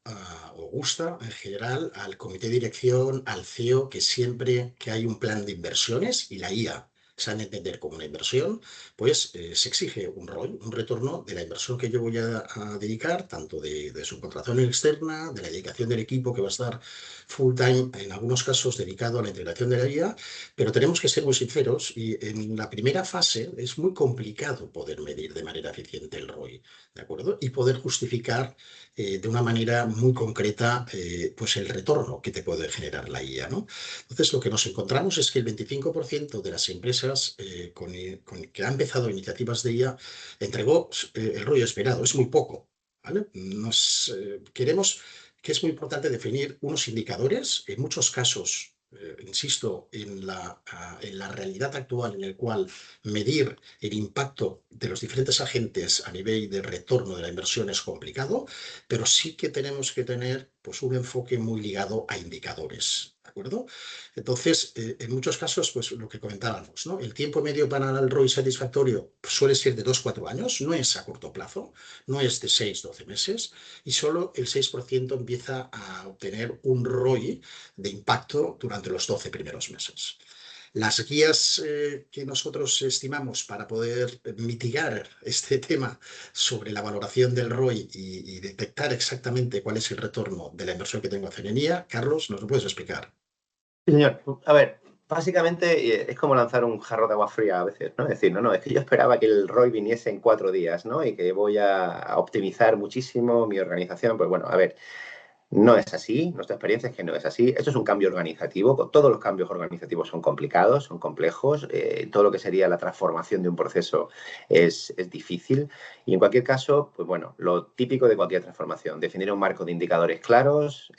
o gusta en general al comité de dirección, al CEO, que siempre que hay un plan de inversiones y la IA se han de entender como una inversión, pues se exige un ROI, un retorno de la inversión que yo voy a dedicar, tanto de subcontratación externa, de la dedicación del equipo que va a estar full time, en algunos casos dedicado a la integración de la IA, pero tenemos que ser muy sinceros y en la primera fase es muy complicado poder medir de manera eficiente el ROI. ¿De acuerdo? Y poder justificar de una manera muy concreta pues el retorno que te puede generar la IA, ¿no? Entonces, lo que nos encontramos es que el 25% de las empresas que han empezado iniciativas de IA entregó el rollo esperado. Es muy poco, ¿vale? Queremos que es muy importante definir unos indicadores, en muchos casos insisto, en la realidad actual en la cual medir el impacto de los diferentes agentes a nivel de retorno de la inversión es complicado, pero sí que tenemos que tener pues, un enfoque muy ligado a indicadores. ¿De acuerdo? Entonces, en muchos casos, pues lo que comentábamos, ¿no? El tiempo medio para el ROI satisfactorio pues, suele ser de 2-4 años, no es a corto plazo, no es de 6-12 meses, y solo el 6% empieza a obtener un ROI de impacto durante los 12 primeros meses. Las guías que nosotros estimamos para poder mitigar este tema sobre la valoración del ROI y detectar exactamente cuál es el retorno de la inversión que tengo en Cenería, Carlos, ¿nos lo puedes explicar? Sí, señor. A ver, básicamente es como lanzar un jarro de agua fría a veces, ¿no? Es decir, no, es que yo esperaba que el ROI viniese en 4 días, ¿no? Y que voy a optimizar muchísimo mi organización. Pues bueno, a ver, no es así, nuestra experiencia es que no es así. Esto es un cambio organizativo. Todos los cambios organizativos son complicados, son complejos. Todo lo que sería la transformación de un proceso es difícil. Y en cualquier caso, pues bueno, lo típico de cualquier transformación, definir un marco de indicadores claros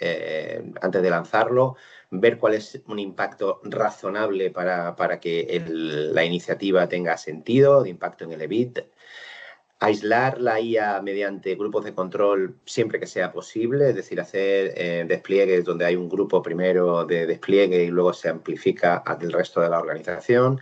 antes de lanzarlo, ver cuál es un impacto razonable para que la iniciativa tenga sentido, de impacto en el EBIT. Aislar la IA mediante grupos de control siempre que sea posible, es decir, hacer despliegues donde hay un grupo primero de despliegue y luego se amplifica al resto de la organización.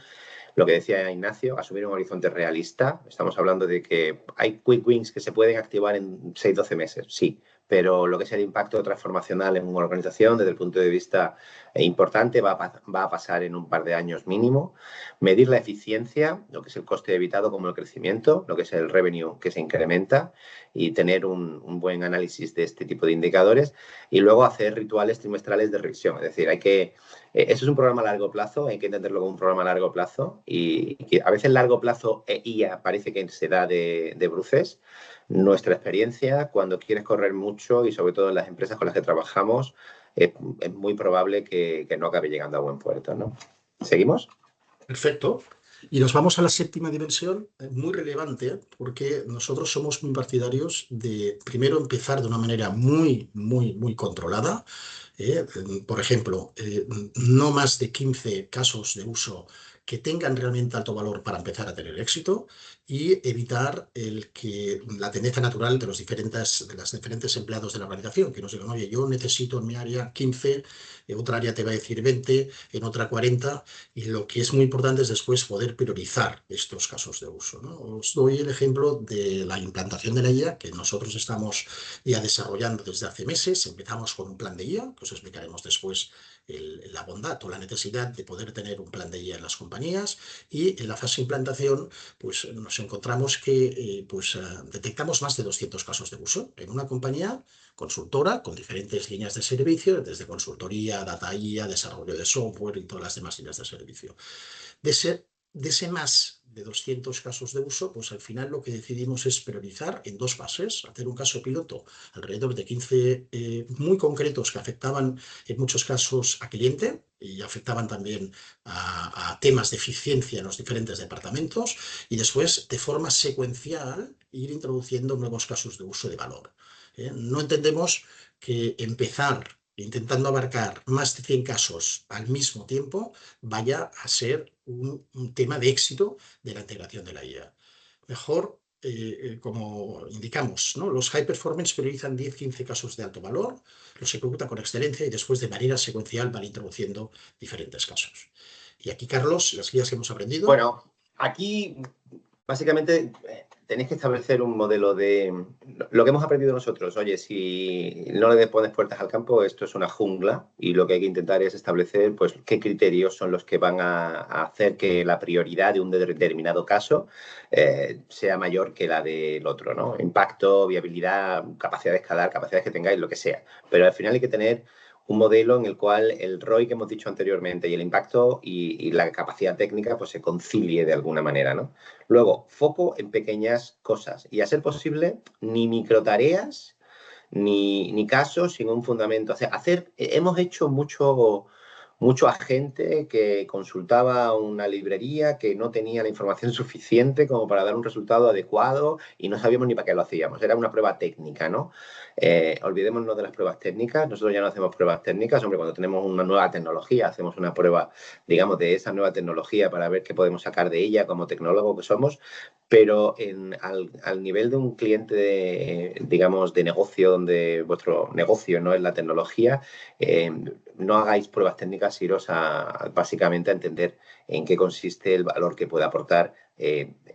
Lo que decía Ignacio, asumir un horizonte realista. Estamos hablando de que hay quick wins que se pueden activar en 6-12 meses, sí, pero lo que es el impacto transformacional en una organización desde el punto de vista importante va a pasar en un par de años mínimo. Medir la eficiencia, lo que es el coste evitado como el crecimiento, lo que es el revenue que se incrementa y tener un buen análisis de este tipo de indicadores y luego hacer rituales trimestrales de revisión. Es decir, eso es un programa a largo plazo, hay que entenderlo como un programa a largo plazo y que a veces largo plazo e IA parece que se da de bruces. Nuestra experiencia, cuando quieres correr mucho y sobre todo en las empresas con las que trabajamos, es muy probable que no acabe llegando a buen puerto, ¿no? ¿Seguimos? Perfecto. Y nos vamos a la séptima dimensión, muy relevante, porque nosotros somos muy partidarios de primero empezar de una manera muy controlada. Por ejemplo, no más de 15 casos de uso que tengan realmente alto valor para empezar a tener éxito y evitar la tendencia natural de los diferentes empleados de la organización, que nos digan, oye, yo necesito en mi área 15, en otra área te va a decir 20, en otra 40, y lo que es muy importante es después poder priorizar estos casos de uso, ¿no? Os doy el ejemplo de la implantación de la IA, que nosotros estamos ya desarrollando desde hace meses. Empezamos con un plan de IA, que os explicaremos después la bondad o la necesidad de poder tener un plan de IA en las compañías, y en la fase de implantación pues, nos encontramos que detectamos más de 200 casos de uso en una compañía consultora con diferentes líneas de servicio, desde consultoría, data IA, desarrollo de software y todas las demás líneas de servicio. De ese más de 200 casos de uso, pues al final lo que decidimos es priorizar en dos fases, hacer un caso piloto alrededor de 15 muy concretos que afectaban en muchos casos a cliente y afectaban también a temas de eficiencia en los diferentes departamentos, y después de forma secuencial ir introduciendo nuevos casos de uso de valor. No entendemos que empezar intentando abarcar más de 100 casos al mismo tiempo vaya a ser un tema de éxito de la integración de la IA. Mejor, como indicamos, ¿no? Los high performance priorizan 10-15 casos de alto valor, los ejecutan con excelencia y después de manera secuencial van introduciendo diferentes casos. Y aquí, Carlos, las guías que hemos aprendido. Bueno, aquí básicamente tenéis que establecer un modelo de lo que hemos aprendido nosotros. Oye, si no le pones puertas al campo, esto es una jungla y lo que hay que intentar es establecer pues, qué criterios son los que van a hacer que la prioridad de un determinado caso sea mayor que la del otro, ¿no? Impacto, viabilidad, capacidad de escalar, capacidades que tengáis, lo que sea. Pero al final hay que tener un modelo en el cual el ROI que hemos dicho anteriormente y el impacto y la capacidad técnica pues se concilie de alguna manera, ¿no? Luego, foco en pequeñas cosas y a ser posible ni microtareas ni casos sin un fundamento. O sea, hemos hecho mucho agente que consultaba una librería que no tenía la información suficiente como para dar un resultado adecuado y no sabíamos ni para qué lo hacíamos. Era una prueba técnica, ¿no? Olvidémonos de las pruebas técnicas. Nosotros ya no hacemos pruebas técnicas. Hombre, cuando tenemos una nueva tecnología, hacemos una prueba, digamos, de esa nueva tecnología para ver qué podemos sacar de ella como tecnólogo que somos. Pero al nivel de un cliente, digamos, de negocio, donde vuestro negocio no es la tecnología, no hagáis pruebas técnicas, iros básicamente a entender en qué consiste el valor que puede aportar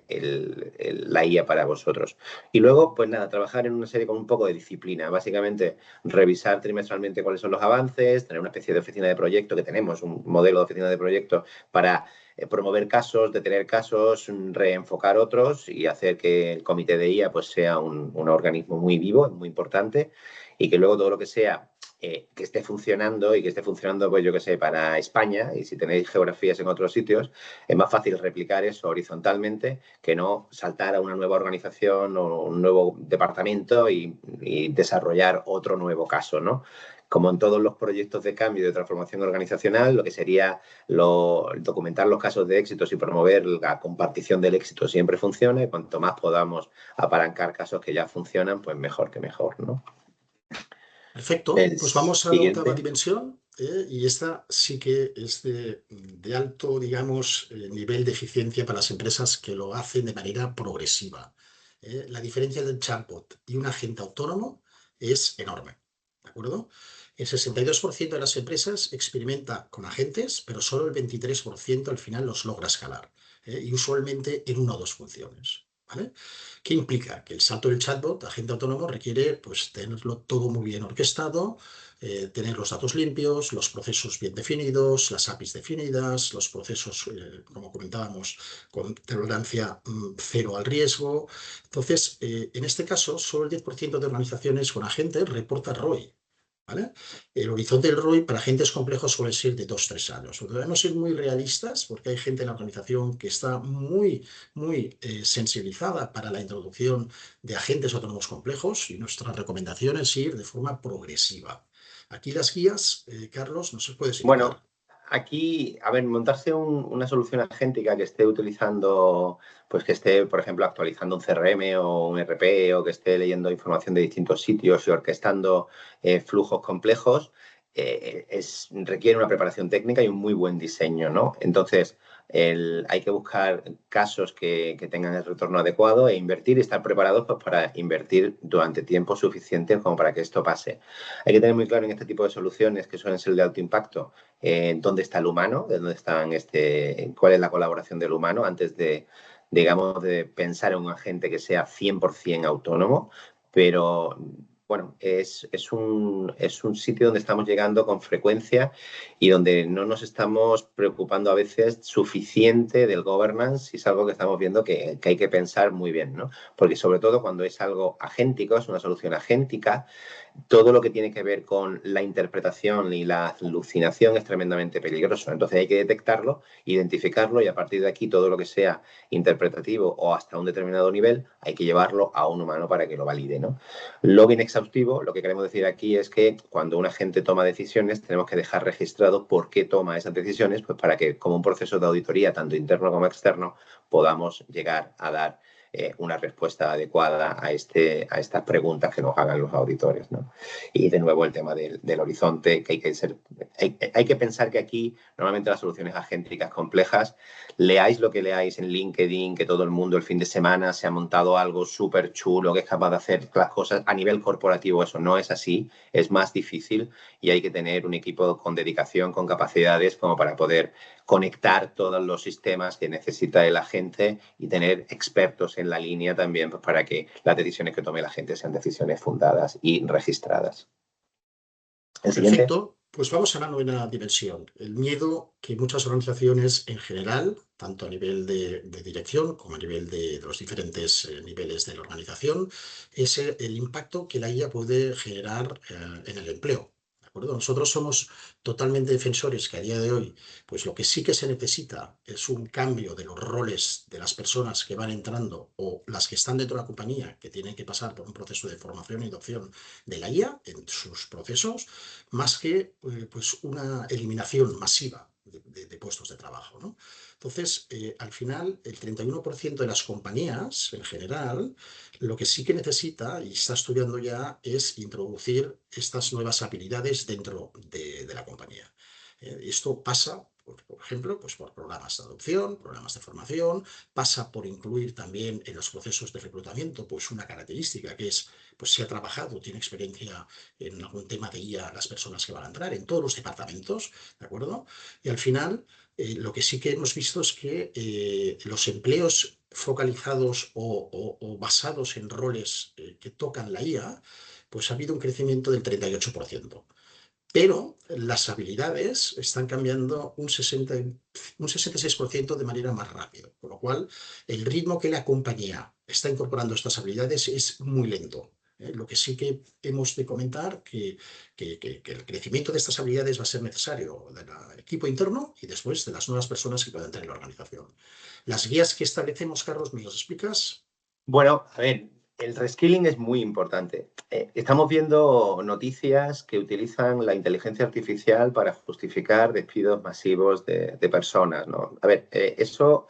la IA para vosotros. Y luego, pues nada, trabajar en una serie con un poco de disciplina. Básicamente, revisar trimestralmente cuáles son los avances, tener una especie de oficina de proyecto, que tenemos un modelo de oficina de proyecto para promover casos, detener casos, reenfocar otros y hacer que el comité de IA pues, sea un organismo muy vivo, muy importante, y que luego todo lo que sea que esté funcionando y que esté funcionando, pues yo que sé, para España, y si tenéis geografías en otros sitios, es más fácil replicar eso horizontalmente que no saltar a una nueva organización o un nuevo departamento y desarrollar otro nuevo caso, ¿no? Como en todos los proyectos de cambio y de transformación organizacional, lo que sería documentar los casos de éxitos y promover la compartición del éxito siempre funciona, y cuanto más podamos apalancar casos que ya funcionan, pues mejor que mejor, ¿no? Perfecto, El pues vamos a la octava siguiente. dimensión, y esta sí que es de alto, digamos, nivel de eficiencia para las empresas que lo hacen de manera progresiva. La diferencia del chatbot y un agente autónomo es enorme, ¿de acuerdo? El 62% de las empresas experimenta con agentes, pero solo el 23% al final los logra escalar, y usualmente en una o dos funciones. ¿Vale? ¿Qué implica? Que el salto del chatbot, agente autónomo, requiere pues, tenerlo todo muy bien orquestado, tener los datos limpios, los procesos bien definidos, las APIs definidas, los procesos, como comentábamos, con tolerancia cero al riesgo. Entonces, en este caso, solo el 10% de organizaciones con agentes reporta ROI. ¿Vale? El horizonte del ROI para agentes complejos suele ser de 2-3 años. Debemos ser muy realistas porque hay gente en la organización que está muy sensibilizada para la introducción de agentes autónomos complejos, y nuestra recomendación es ir de forma progresiva. Aquí las guías, Carlos, nos puedes indicar. Bueno, aquí, a ver, montarse una solución agéntica que esté utilizando, pues que esté, por ejemplo, actualizando un CRM o un ERP, o que esté leyendo información de distintos sitios y orquestando flujos complejos, requiere una preparación técnica y un muy buen diseño, ¿no? Entonces, hay que buscar casos que tengan el retorno adecuado e invertir y estar preparados pues, para invertir durante tiempo suficiente como para que esto pase. Hay que tener muy claro en este tipo de soluciones que suelen ser de alto impacto, dónde está el humano, de dónde están cuál es la colaboración del humano antes de, digamos, de pensar en un agente que sea 100% autónomo, pero bueno, es un sitio donde estamos llegando con frecuencia y donde no nos estamos preocupando a veces suficiente del governance, y es algo que estamos viendo que hay que pensar muy bien, ¿no? Porque sobre todo cuando es algo agéntico, es una solución agéntica, todo lo que tiene que ver con la interpretación y la alucinación es tremendamente peligroso. Entonces hay que detectarlo, identificarlo, y a partir de aquí todo lo que sea interpretativo o hasta un determinado nivel hay que llevarlo a un humano para que lo valide, ¿no? Lo bien exhaustivo, lo que queremos decir aquí es que cuando un agente toma decisiones tenemos que dejar registrado por qué toma esas decisiones, pues para que como un proceso de auditoría tanto interno como externo podamos llegar a dar una respuesta adecuada a estas preguntas que nos hagan los auditores, ¿no? Y de nuevo el tema del horizonte, que hay que pensar que aquí normalmente las soluciones agénticas complejas, leáis lo que leáis en LinkedIn, que todo el mundo el fin de semana se ha montado algo súper chulo que es capaz de hacer las cosas a nivel corporativo. Eso no es así, es más difícil, y hay que tener un equipo con dedicación, con capacidades como para poder conectar todos los sistemas que necesita el agente y tener expertos en la línea también, pues, para que las decisiones que tome la gente sean decisiones fundadas y registradas. El siguiente. Perfecto, pues vamos a la novena dimensión. El miedo que muchas organizaciones en general, tanto a nivel de dirección como a nivel de los diferentes niveles de la organización, es el impacto que la IA puede generar en el empleo. ¿De acuerdo? Nosotros somos totalmente defensores que a día de hoy, pues lo que sí que se necesita es un cambio de los roles de las personas que van entrando o las que están dentro de la compañía, que tienen que pasar por un proceso de formación y adopción de la IA en sus procesos, más que pues una eliminación masiva de puestos de trabajo, ¿no? Entonces, al final, el 31% de las compañías en general lo que sí que necesita y está estudiando ya es introducir estas nuevas habilidades dentro de la compañía. Esto pasa, por ejemplo, pues por programas de adopción, programas de formación, pasa por incluir también en los procesos de reclutamiento pues una característica que es, pues si ha trabajado, tiene experiencia en algún tema de IA las personas que van a entrar, en todos los departamentos, ¿de acuerdo? Y al final, lo que sí que hemos visto es que los empleos focalizados o basados en roles que tocan la IA, pues ha habido un crecimiento del 38%. Pero las habilidades están cambiando un 66% de manera más rápido, con lo cual el ritmo que la compañía está incorporando estas habilidades es muy lento. Lo que sí que hemos de comentar que el crecimiento de estas habilidades va a ser necesario del equipo interno y después de las nuevas personas que puedan tener la organización. Las guías que establecemos, Carlos, ¿me las explicas? Bueno, a ver, el reskilling es muy importante. Estamos viendo noticias que utilizan la inteligencia artificial para justificar despidos masivos de personas, ¿no? A ver, eso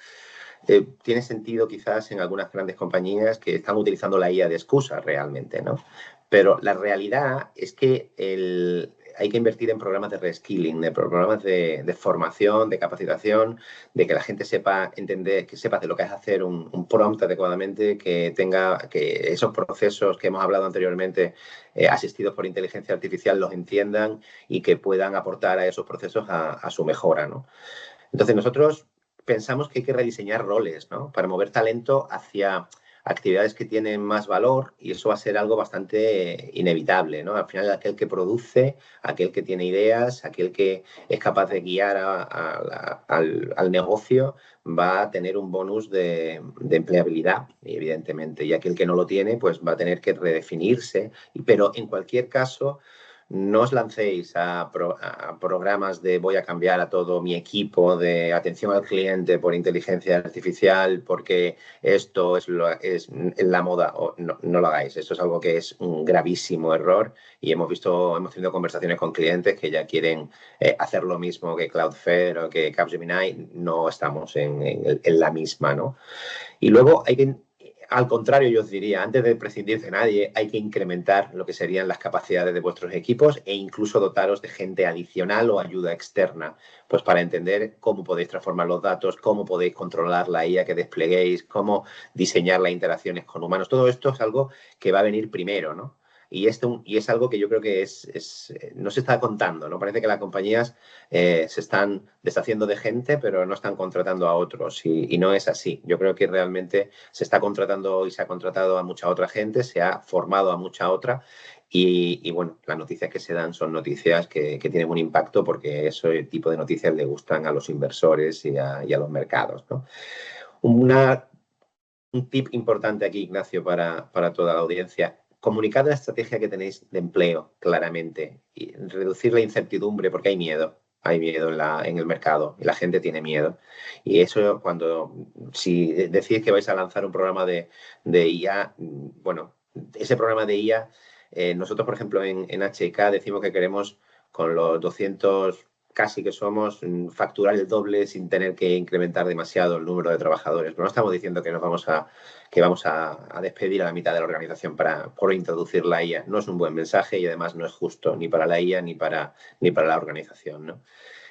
tiene sentido quizás en algunas grandes compañías que están utilizando la IA de excusa realmente, ¿no? Pero la realidad es que hay que invertir en programas de reskilling, de programas de formación, de capacitación, de que la gente sepa entender, que sepa de lo que es hacer un prompt adecuadamente, que tenga que esos procesos que hemos hablado anteriormente, asistidos por inteligencia artificial, los entiendan y que puedan aportar a esos procesos a su mejora, ¿no? Entonces nosotros pensamos que hay que rediseñar roles, ¿no? Para mover talento hacia actividades que tienen más valor y eso va a ser algo bastante inevitable, ¿no? Al final, aquel que produce, aquel que tiene ideas, aquel que es capaz de guiar al negocio va a tener un bonus de empleabilidad, evidentemente, y aquel que no lo tiene, pues va a tener que redefinirse, pero en cualquier caso no os lancéis a programas de voy a cambiar a todo mi equipo de atención al cliente por inteligencia artificial porque esto es la moda. No, no lo hagáis. Esto es algo que es un gravísimo error y hemos tenido conversaciones con clientes que ya quieren hacer lo mismo que Cloudflare o que Capgemini. No estamos en la misma, ¿no? Y luego hay que, al contrario, yo os diría, antes de prescindir de nadie, hay que incrementar lo que serían las capacidades de vuestros equipos e incluso dotaros de gente adicional o ayuda externa, pues para entender cómo podéis transformar los datos, cómo podéis controlar la IA que despleguéis, cómo diseñar las interacciones con humanos. Todo esto es algo que va a venir primero, ¿no? Y es algo que yo creo que no se está contando, ¿no? Parece que las compañías se están deshaciendo de gente, pero no están contratando a otros y no es así. Yo creo que realmente se está contratando y se ha contratado a mucha otra gente, se ha formado a mucha otra y bueno, las noticias que se dan son noticias que tienen un impacto porque ese tipo de noticias le gustan a los inversores y a los mercados, ¿no? Un tip importante aquí, Ignacio, para toda la audiencia. Comunicad la estrategia que tenéis de empleo claramente y reducir la incertidumbre porque hay miedo. Hay miedo en el mercado y la gente tiene miedo. Y eso si decís que vais a lanzar un programa de IA, bueno, ese programa de IA, nosotros, por ejemplo, en HK decimos que queremos con los 200 casi que somos facturar el doble sin tener que incrementar demasiado el número de trabajadores. Pero no estamos diciendo que vamos a despedir a la mitad de la organización por introducir la IA. No es un buen mensaje y además no es justo ni para la IA ni para la organización, ¿no?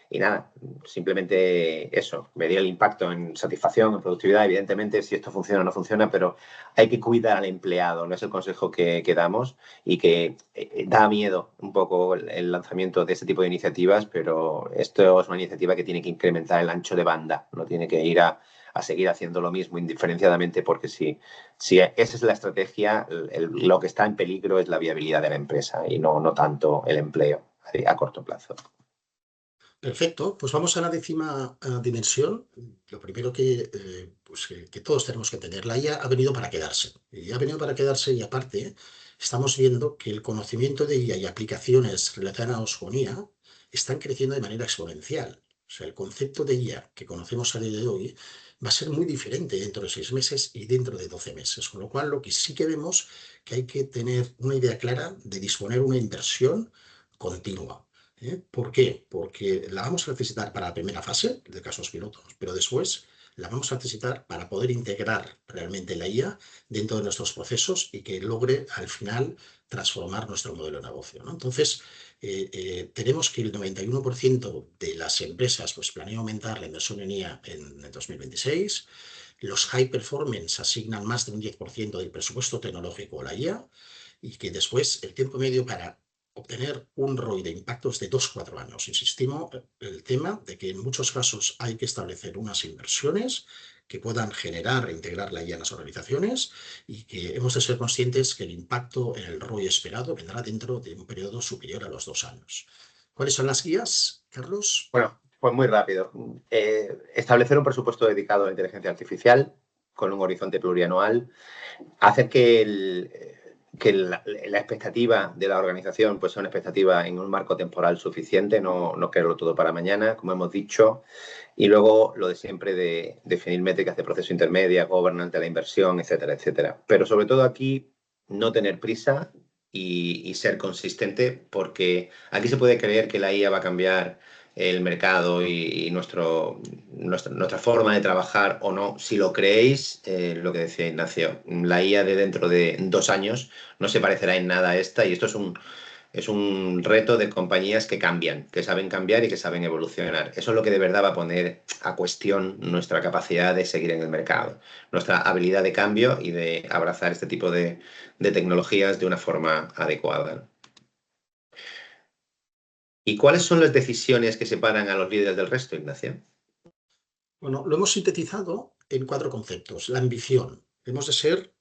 Y nada, simplemente eso, medir el impacto en satisfacción, en productividad, evidentemente si esto funciona o no funciona, pero hay que cuidar al empleado, no es el consejo que damos y que da miedo un poco el lanzamiento de este tipo de iniciativas, pero esto es una iniciativa que tiene que incrementar el ancho de banda, no tiene que ir a seguir haciendo lo mismo indiferenciadamente porque si esa es la estrategia, lo que está en peligro es la viabilidad de la empresa y no tanto el empleo a corto plazo. Perfecto, pues vamos a la décima dimensión. Lo primero pues que todos tenemos que tener, la IA ha venido para quedarse. Y ha venido para quedarse y aparte, estamos viendo que el conocimiento de IA y aplicaciones relacionadas con IA están creciendo de manera exponencial. O sea, el concepto de IA que conocemos a día de hoy va a ser muy diferente dentro de 6 meses y dentro de 12 meses. Con lo cual, lo que sí que vemos que hay que tener una idea clara de disponer una inversión continua. ¿Por qué? Porque la vamos a necesitar para la primera fase de casos pilotos, pero después la vamos a necesitar para poder integrar realmente la IA dentro de nuestros procesos y que logre al final transformar nuestro modelo de negocio, ¿no? Entonces, tenemos que el 91% de las empresas pues, planean aumentar la inversión en IA en el 2026. Los high performance asignan más de un 10% del presupuesto tecnológico a la IA y que después el tiempo medio para obtener un ROI de impactos de 2-4 años. Insistimos el tema de que en muchos casos hay que establecer unas inversiones que puedan generar e integrar la IA en las organizaciones y que hemos de ser conscientes que el impacto en el ROI esperado vendrá dentro de un periodo superior a los 2 años. ¿Cuáles son las guías, Carlos? Bueno, pues muy rápido. Establecer un presupuesto dedicado a la inteligencia artificial con un horizonte plurianual, hacer que la expectativa de la organización pues sea una expectativa en un marco temporal suficiente, no quererlo todo para mañana, como hemos dicho, y luego lo de siempre de definir métricas de proceso intermedia, governance de la inversión, etcétera, etcétera. Pero sobre todo aquí, no tener prisa y ser consistente, porque aquí se puede creer que la IA va a cambiar el mercado y nuestra forma de trabajar o no. Si lo creéis, lo que decía Ignacio, la IA de dentro de 2 años no se parecerá en nada a esta, y esto es un reto de compañías que cambian, que saben cambiar y que saben evolucionar. Eso es lo que de verdad va a poner a cuestión nuestra capacidad de seguir en el mercado, nuestra habilidad de cambio y de abrazar este tipo de tecnologías de una forma adecuada. ¿Y cuáles son las decisiones que separan a los líderes del resto, Ignacio? Bueno, lo hemos sintetizado en 4 conceptos. La ambición. Hemos de ser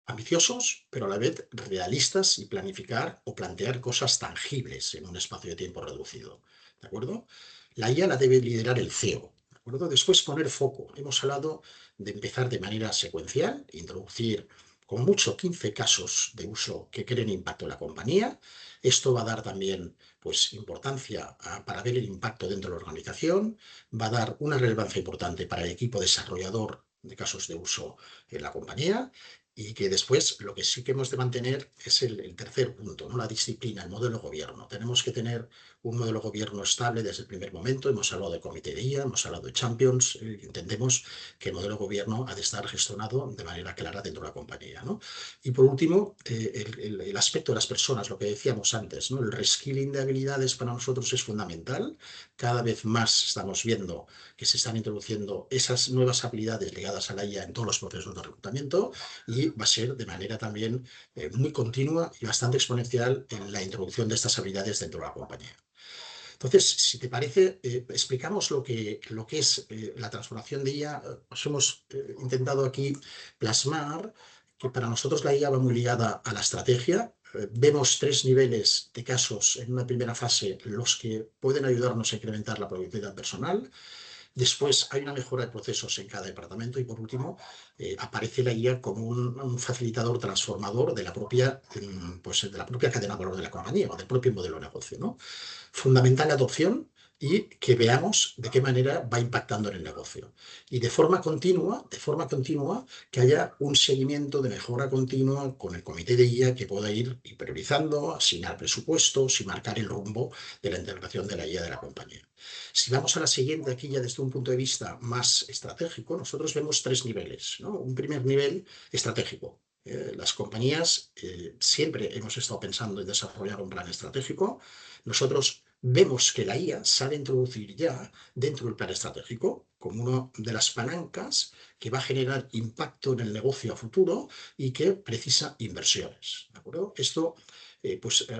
ambiciosos, pero a la vez realistas y planificar o plantear cosas tangibles en un espacio de tiempo reducido. ¿De acuerdo? La IA la debe liderar el CEO. ¿De acuerdo? Después poner foco. Hemos hablado de empezar de manera secuencial, introducir con mucho 15 casos de uso que creen impacto en la compañía. Esto va a dar también pues, importancia para ver el impacto dentro de la organización, va a dar una relevancia importante para el equipo desarrollador de casos de uso en la compañía y que después lo que sí que hemos de mantener es el tercer punto, ¿no? La disciplina, el modelo gobierno. Tenemos que tener un modelo gobierno estable desde el primer momento. Hemos hablado de comité de IA, hemos hablado de champions. Entendemos que el modelo gobierno ha de estar gestionado de manera clara dentro de la compañía, ¿no? Y por último, el aspecto de las personas, lo que decíamos antes, ¿no? El reskilling de habilidades para nosotros es fundamental. Cada vez más estamos viendo que se están introduciendo esas nuevas habilidades ligadas a la IA en todos los procesos de reclutamiento y va a ser de manera también muy continua y bastante exponencial en la introducción de estas habilidades dentro de la compañía. Entonces, si te parece, explicamos lo que es la transformación de IA. Os hemos intentado aquí plasmar que para nosotros la IA va muy ligada a la estrategia. Vemos 3 niveles de casos en una primera fase, los que pueden ayudarnos a incrementar la productividad personal. Después hay una mejora de procesos en cada departamento y por último aparece la IA como un facilitador transformador de la propia, pues, de la propia cadena de valor de la compañía o del propio modelo de negocio, ¿no? Fundamental la adopción y que veamos de qué manera va impactando en el negocio. Y de forma continua, que haya un seguimiento de mejora continua con el comité de IA que pueda ir priorizando, asignar presupuestos y marcar el rumbo de la integración de la IA de la compañía. Si vamos a la siguiente, aquí ya desde un punto de vista más estratégico, nosotros vemos 3 niveles, ¿no? Un primer nivel estratégico. Las compañías siempre hemos estado pensando en desarrollar un plan estratégico. Nosotros vemos que la IA sabe introducir ya dentro del plan estratégico como una de las palancas que va a generar impacto en el negocio a futuro y que precisa inversiones. ¿De acuerdo? Esto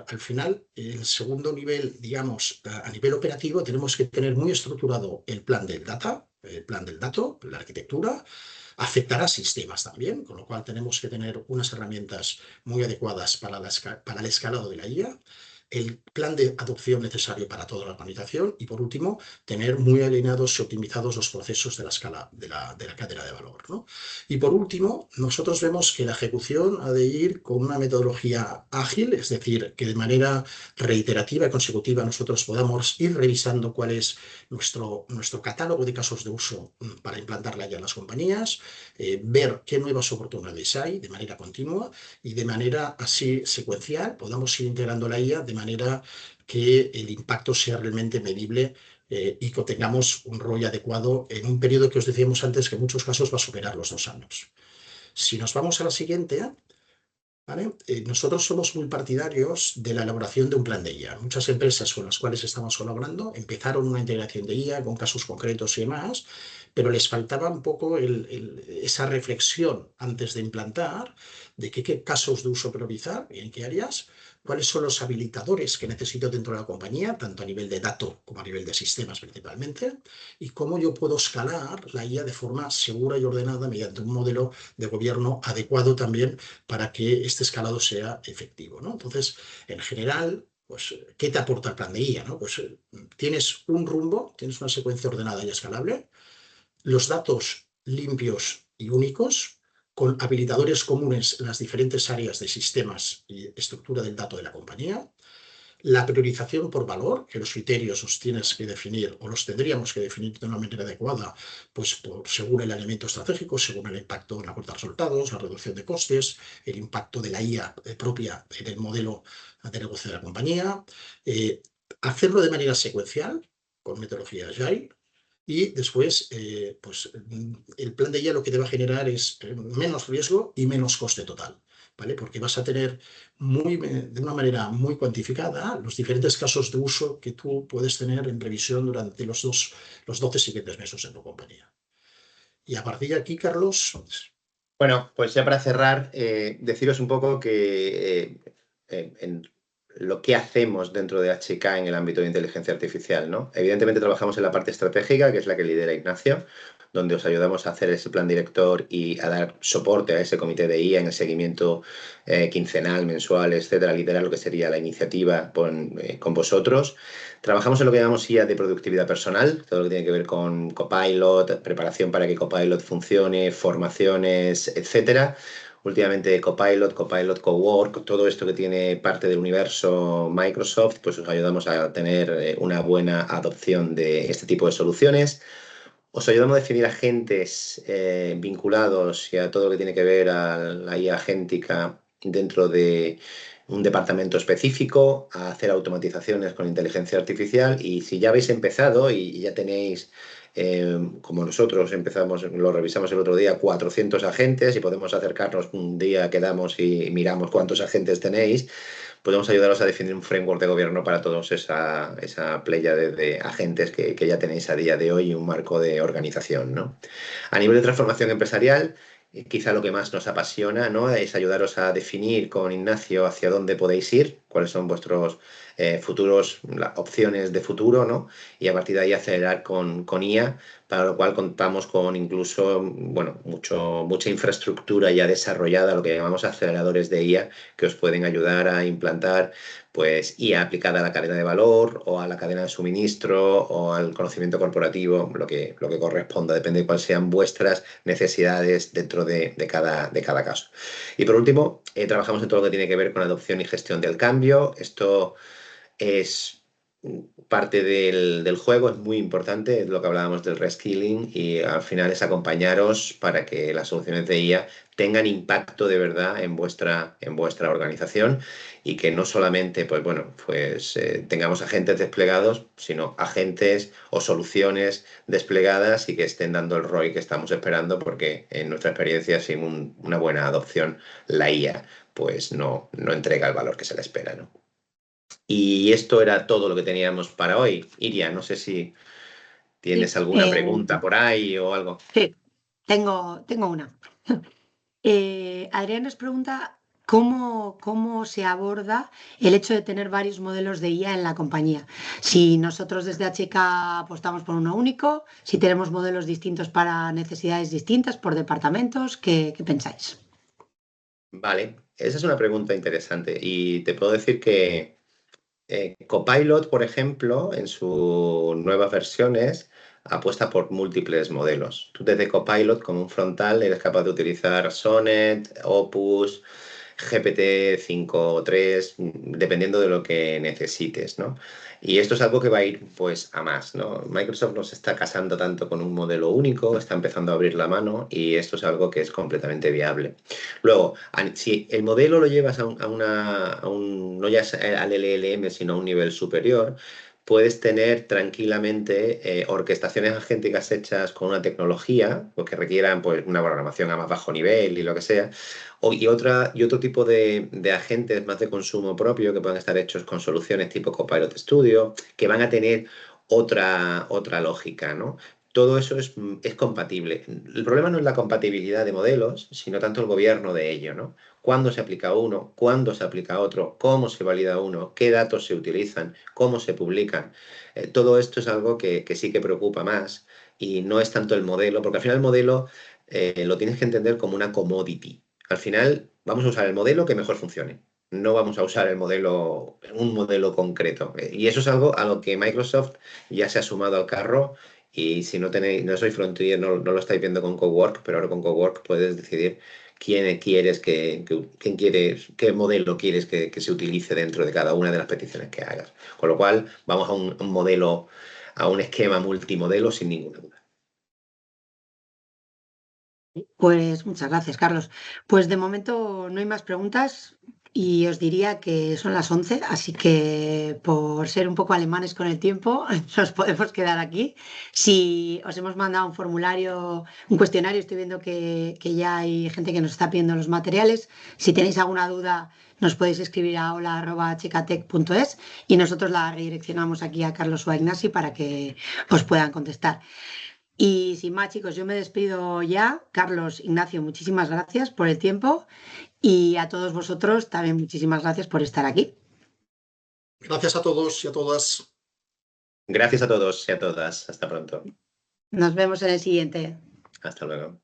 al final, el segundo nivel, digamos, a nivel operativo, tenemos que tener muy estructurado el plan del data, el plan del dato, la arquitectura. Afectará sistemas también, con lo cual tenemos que tener unas herramientas muy adecuadas para el escalado de la IA. el plan de adopción necesario para toda la organización y, por último, tener muy alineados y optimizados los procesos de la escala de la cadena de valor, ¿no? Y, por último, nosotros vemos que la ejecución ha de ir con una metodología ágil, es decir, que de manera reiterativa y consecutiva nosotros podamos ir revisando cuál es nuestro catálogo de casos de uso para implantarla ya en las compañías, ver qué nuevas oportunidades hay de manera continua y de manera así secuencial podamos ir integrando la IA de manera que el impacto sea realmente medible y que tengamos un ROI adecuado en un periodo que os decíamos antes que en muchos casos va a superar los 2 años. Si nos vamos a la siguiente, ¿vale? Nosotros somos muy partidarios de la elaboración de un plan de IA. Muchas empresas con las cuales estamos colaborando empezaron una integración de IA con casos concretos y demás, pero les faltaba un poco esa reflexión antes de implantar de qué casos de uso priorizar y en qué áreas, cuáles son los habilitadores que necesito dentro de la compañía, tanto a nivel de datos como a nivel de sistemas principalmente, y cómo yo puedo escalar la IA de forma segura y ordenada mediante un modelo de gobierno adecuado también para que este escalado sea efectivo, ¿no? Entonces, en general, pues, ¿qué te aporta el plan de IA, ¿no? Pues tienes un rumbo, tienes una secuencia ordenada y escalable, los datos limpios y únicos, con habilitadores comunes en las diferentes áreas de sistemas y estructura del dato de la compañía, la priorización por valor, que los criterios los tienes que definir o los tendríamos que definir de una manera adecuada, pues según el elemento estratégico, según el impacto en la cuenta de resultados, la reducción de costes, el impacto de la IA propia en el modelo de negocio de la compañía, hacerlo de manera secuencial, con metodología Agile, y después, pues el plan de IA lo que te va a generar es menos riesgo y menos coste total, ¿vale? Porque vas a tener de una manera muy cuantificada los diferentes casos de uso que tú puedes tener en previsión durante los 12 siguientes meses en tu compañía. Y a partir de aquí, Carlos... Bueno, pues ya para cerrar, deciros un poco que en lo que hacemos dentro de HK en el ámbito de inteligencia artificial, ¿no? Evidentemente trabajamos en la parte estratégica, que es la que lidera Ignacio, donde os ayudamos a hacer ese plan director y a dar soporte a ese comité de IA en el seguimiento quincenal, mensual, etcétera, liderar lo que sería la iniciativa con vosotros. Trabajamos en lo que llamamos IA de productividad personal, todo lo que tiene que ver con Copilot, preparación para que Copilot funcione, formaciones, etcétera. Últimamente Copilot, Copilot Cowork, todo esto que tiene parte del universo Microsoft, pues os ayudamos a tener una buena adopción de este tipo de soluciones. Os ayudamos a definir agentes vinculados y a todo lo que tiene que ver a la IA agéntica dentro de un departamento específico, a hacer automatizaciones con inteligencia artificial, y si ya habéis empezado y ya tenéis, como nosotros empezamos, lo revisamos el otro día, 400 agentes y podemos acercarnos un día, quedamos y miramos cuántos agentes tenéis, podemos ayudaros a definir un framework de gobierno para todos esa playa de agentes que ya tenéis a día de hoy y un marco de organización, ¿no? A nivel de transformación empresarial, quizá lo que más nos apasiona, ¿no?, es ayudaros a definir con Ignacio hacia dónde podéis ir, cuáles son vuestros futuros, opciones de futuro, ¿no? Y a partir de ahí acelerar con IA, para lo cual contamos con incluso, bueno, mucha infraestructura ya desarrollada, lo que llamamos aceleradores de IA, que os pueden ayudar a implantar pues IA aplicada a la cadena de valor o a la cadena de suministro o al conocimiento corporativo, lo que corresponda, depende de cuáles sean vuestras necesidades dentro de cada caso. Y por último, trabajamos en todo lo que tiene que ver con adopción y gestión del cambio. Esto es parte del juego, es muy importante, es lo que hablábamos del reskilling, y al final es acompañaros para que las soluciones de IA tengan impacto de verdad en vuestra organización, y que no solamente tengamos agentes desplegados, sino agentes o soluciones desplegadas y que estén dando el ROI que estamos esperando, porque en nuestra experiencia, sin una buena adopción, la IA pues no entrega el valor que se le espera, ¿no? Y esto era todo lo que teníamos para hoy. Iria, no sé si tienes Sí, alguna pregunta por ahí o algo. sí, tengo una. Adrián nos pregunta cómo se aborda el hecho de tener varios modelos de IA en la compañía. Si nosotros desde HK apostamos por uno único, si tenemos modelos distintos para necesidades distintas, por departamentos, ¿qué pensáis? Vale, esa es una pregunta interesante, y te puedo decir que Copilot, por ejemplo, en sus nuevas versiones, apuesta por múltiples modelos. Tú desde Copilot, como un frontal, eres capaz de utilizar Sonnet, Opus, GPT-5 o 3, dependiendo de lo que necesites, ¿no? Y esto es algo que va a ir pues a más, ¿no? Microsoft no se está casando tanto con un modelo único, está empezando a abrir la mano y esto es algo que es completamente viable. Luego, si el modelo lo llevas no ya al LLM, sino a un nivel superior, puedes tener tranquilamente orquestaciones agénticas hechas con una tecnología pues, que requieran pues, una programación a más bajo nivel y lo que sea, y otro tipo de agentes más de consumo propio que puedan estar hechos con soluciones tipo Copilot Studio, que van a tener otra lógica, ¿no? Todo eso es compatible. El problema no es la compatibilidad de modelos, sino tanto el gobierno de ello, ¿no? Cuándo se aplica uno, cuándo se aplica otro, cómo se valida uno, qué datos se utilizan, cómo se publican. Todo esto es algo que sí que preocupa más y no es tanto el modelo, porque al final el modelo lo tienes que entender como una commodity. Al final vamos a usar el modelo que mejor funcione. No vamos a usar un modelo concreto. Y eso es algo a lo que Microsoft ya se ha sumado al carro. Y si no sois Frontier, no lo estáis viendo con Cowork, pero ahora con Cowork puedes decidir qué modelo quieres que se utilice dentro de cada una de las peticiones que hagas. Con lo cual, vamos a un modelo, a un esquema multimodelo sin ninguna duda. Pues muchas gracias, Carlos. Pues de momento no hay más preguntas y os diría que son las 11, así que por ser un poco alemanes con el tiempo, nos podemos quedar aquí. Si os hemos mandado un formulario, un cuestionario, estoy viendo que ya hay gente que nos está pidiendo los materiales. Si tenéis alguna duda, nos podéis escribir a hola@checatec.es y nosotros la redireccionamos aquí a Carlos o a Ignasi para que os puedan contestar. Y sin más, chicos, yo me despido ya. Carlos, Ignacio, muchísimas gracias por el tiempo y a todos vosotros también muchísimas gracias por estar aquí. Gracias a todos y a todas. Gracias a todos y a todas. Hasta pronto. Nos vemos en el siguiente. Hasta luego.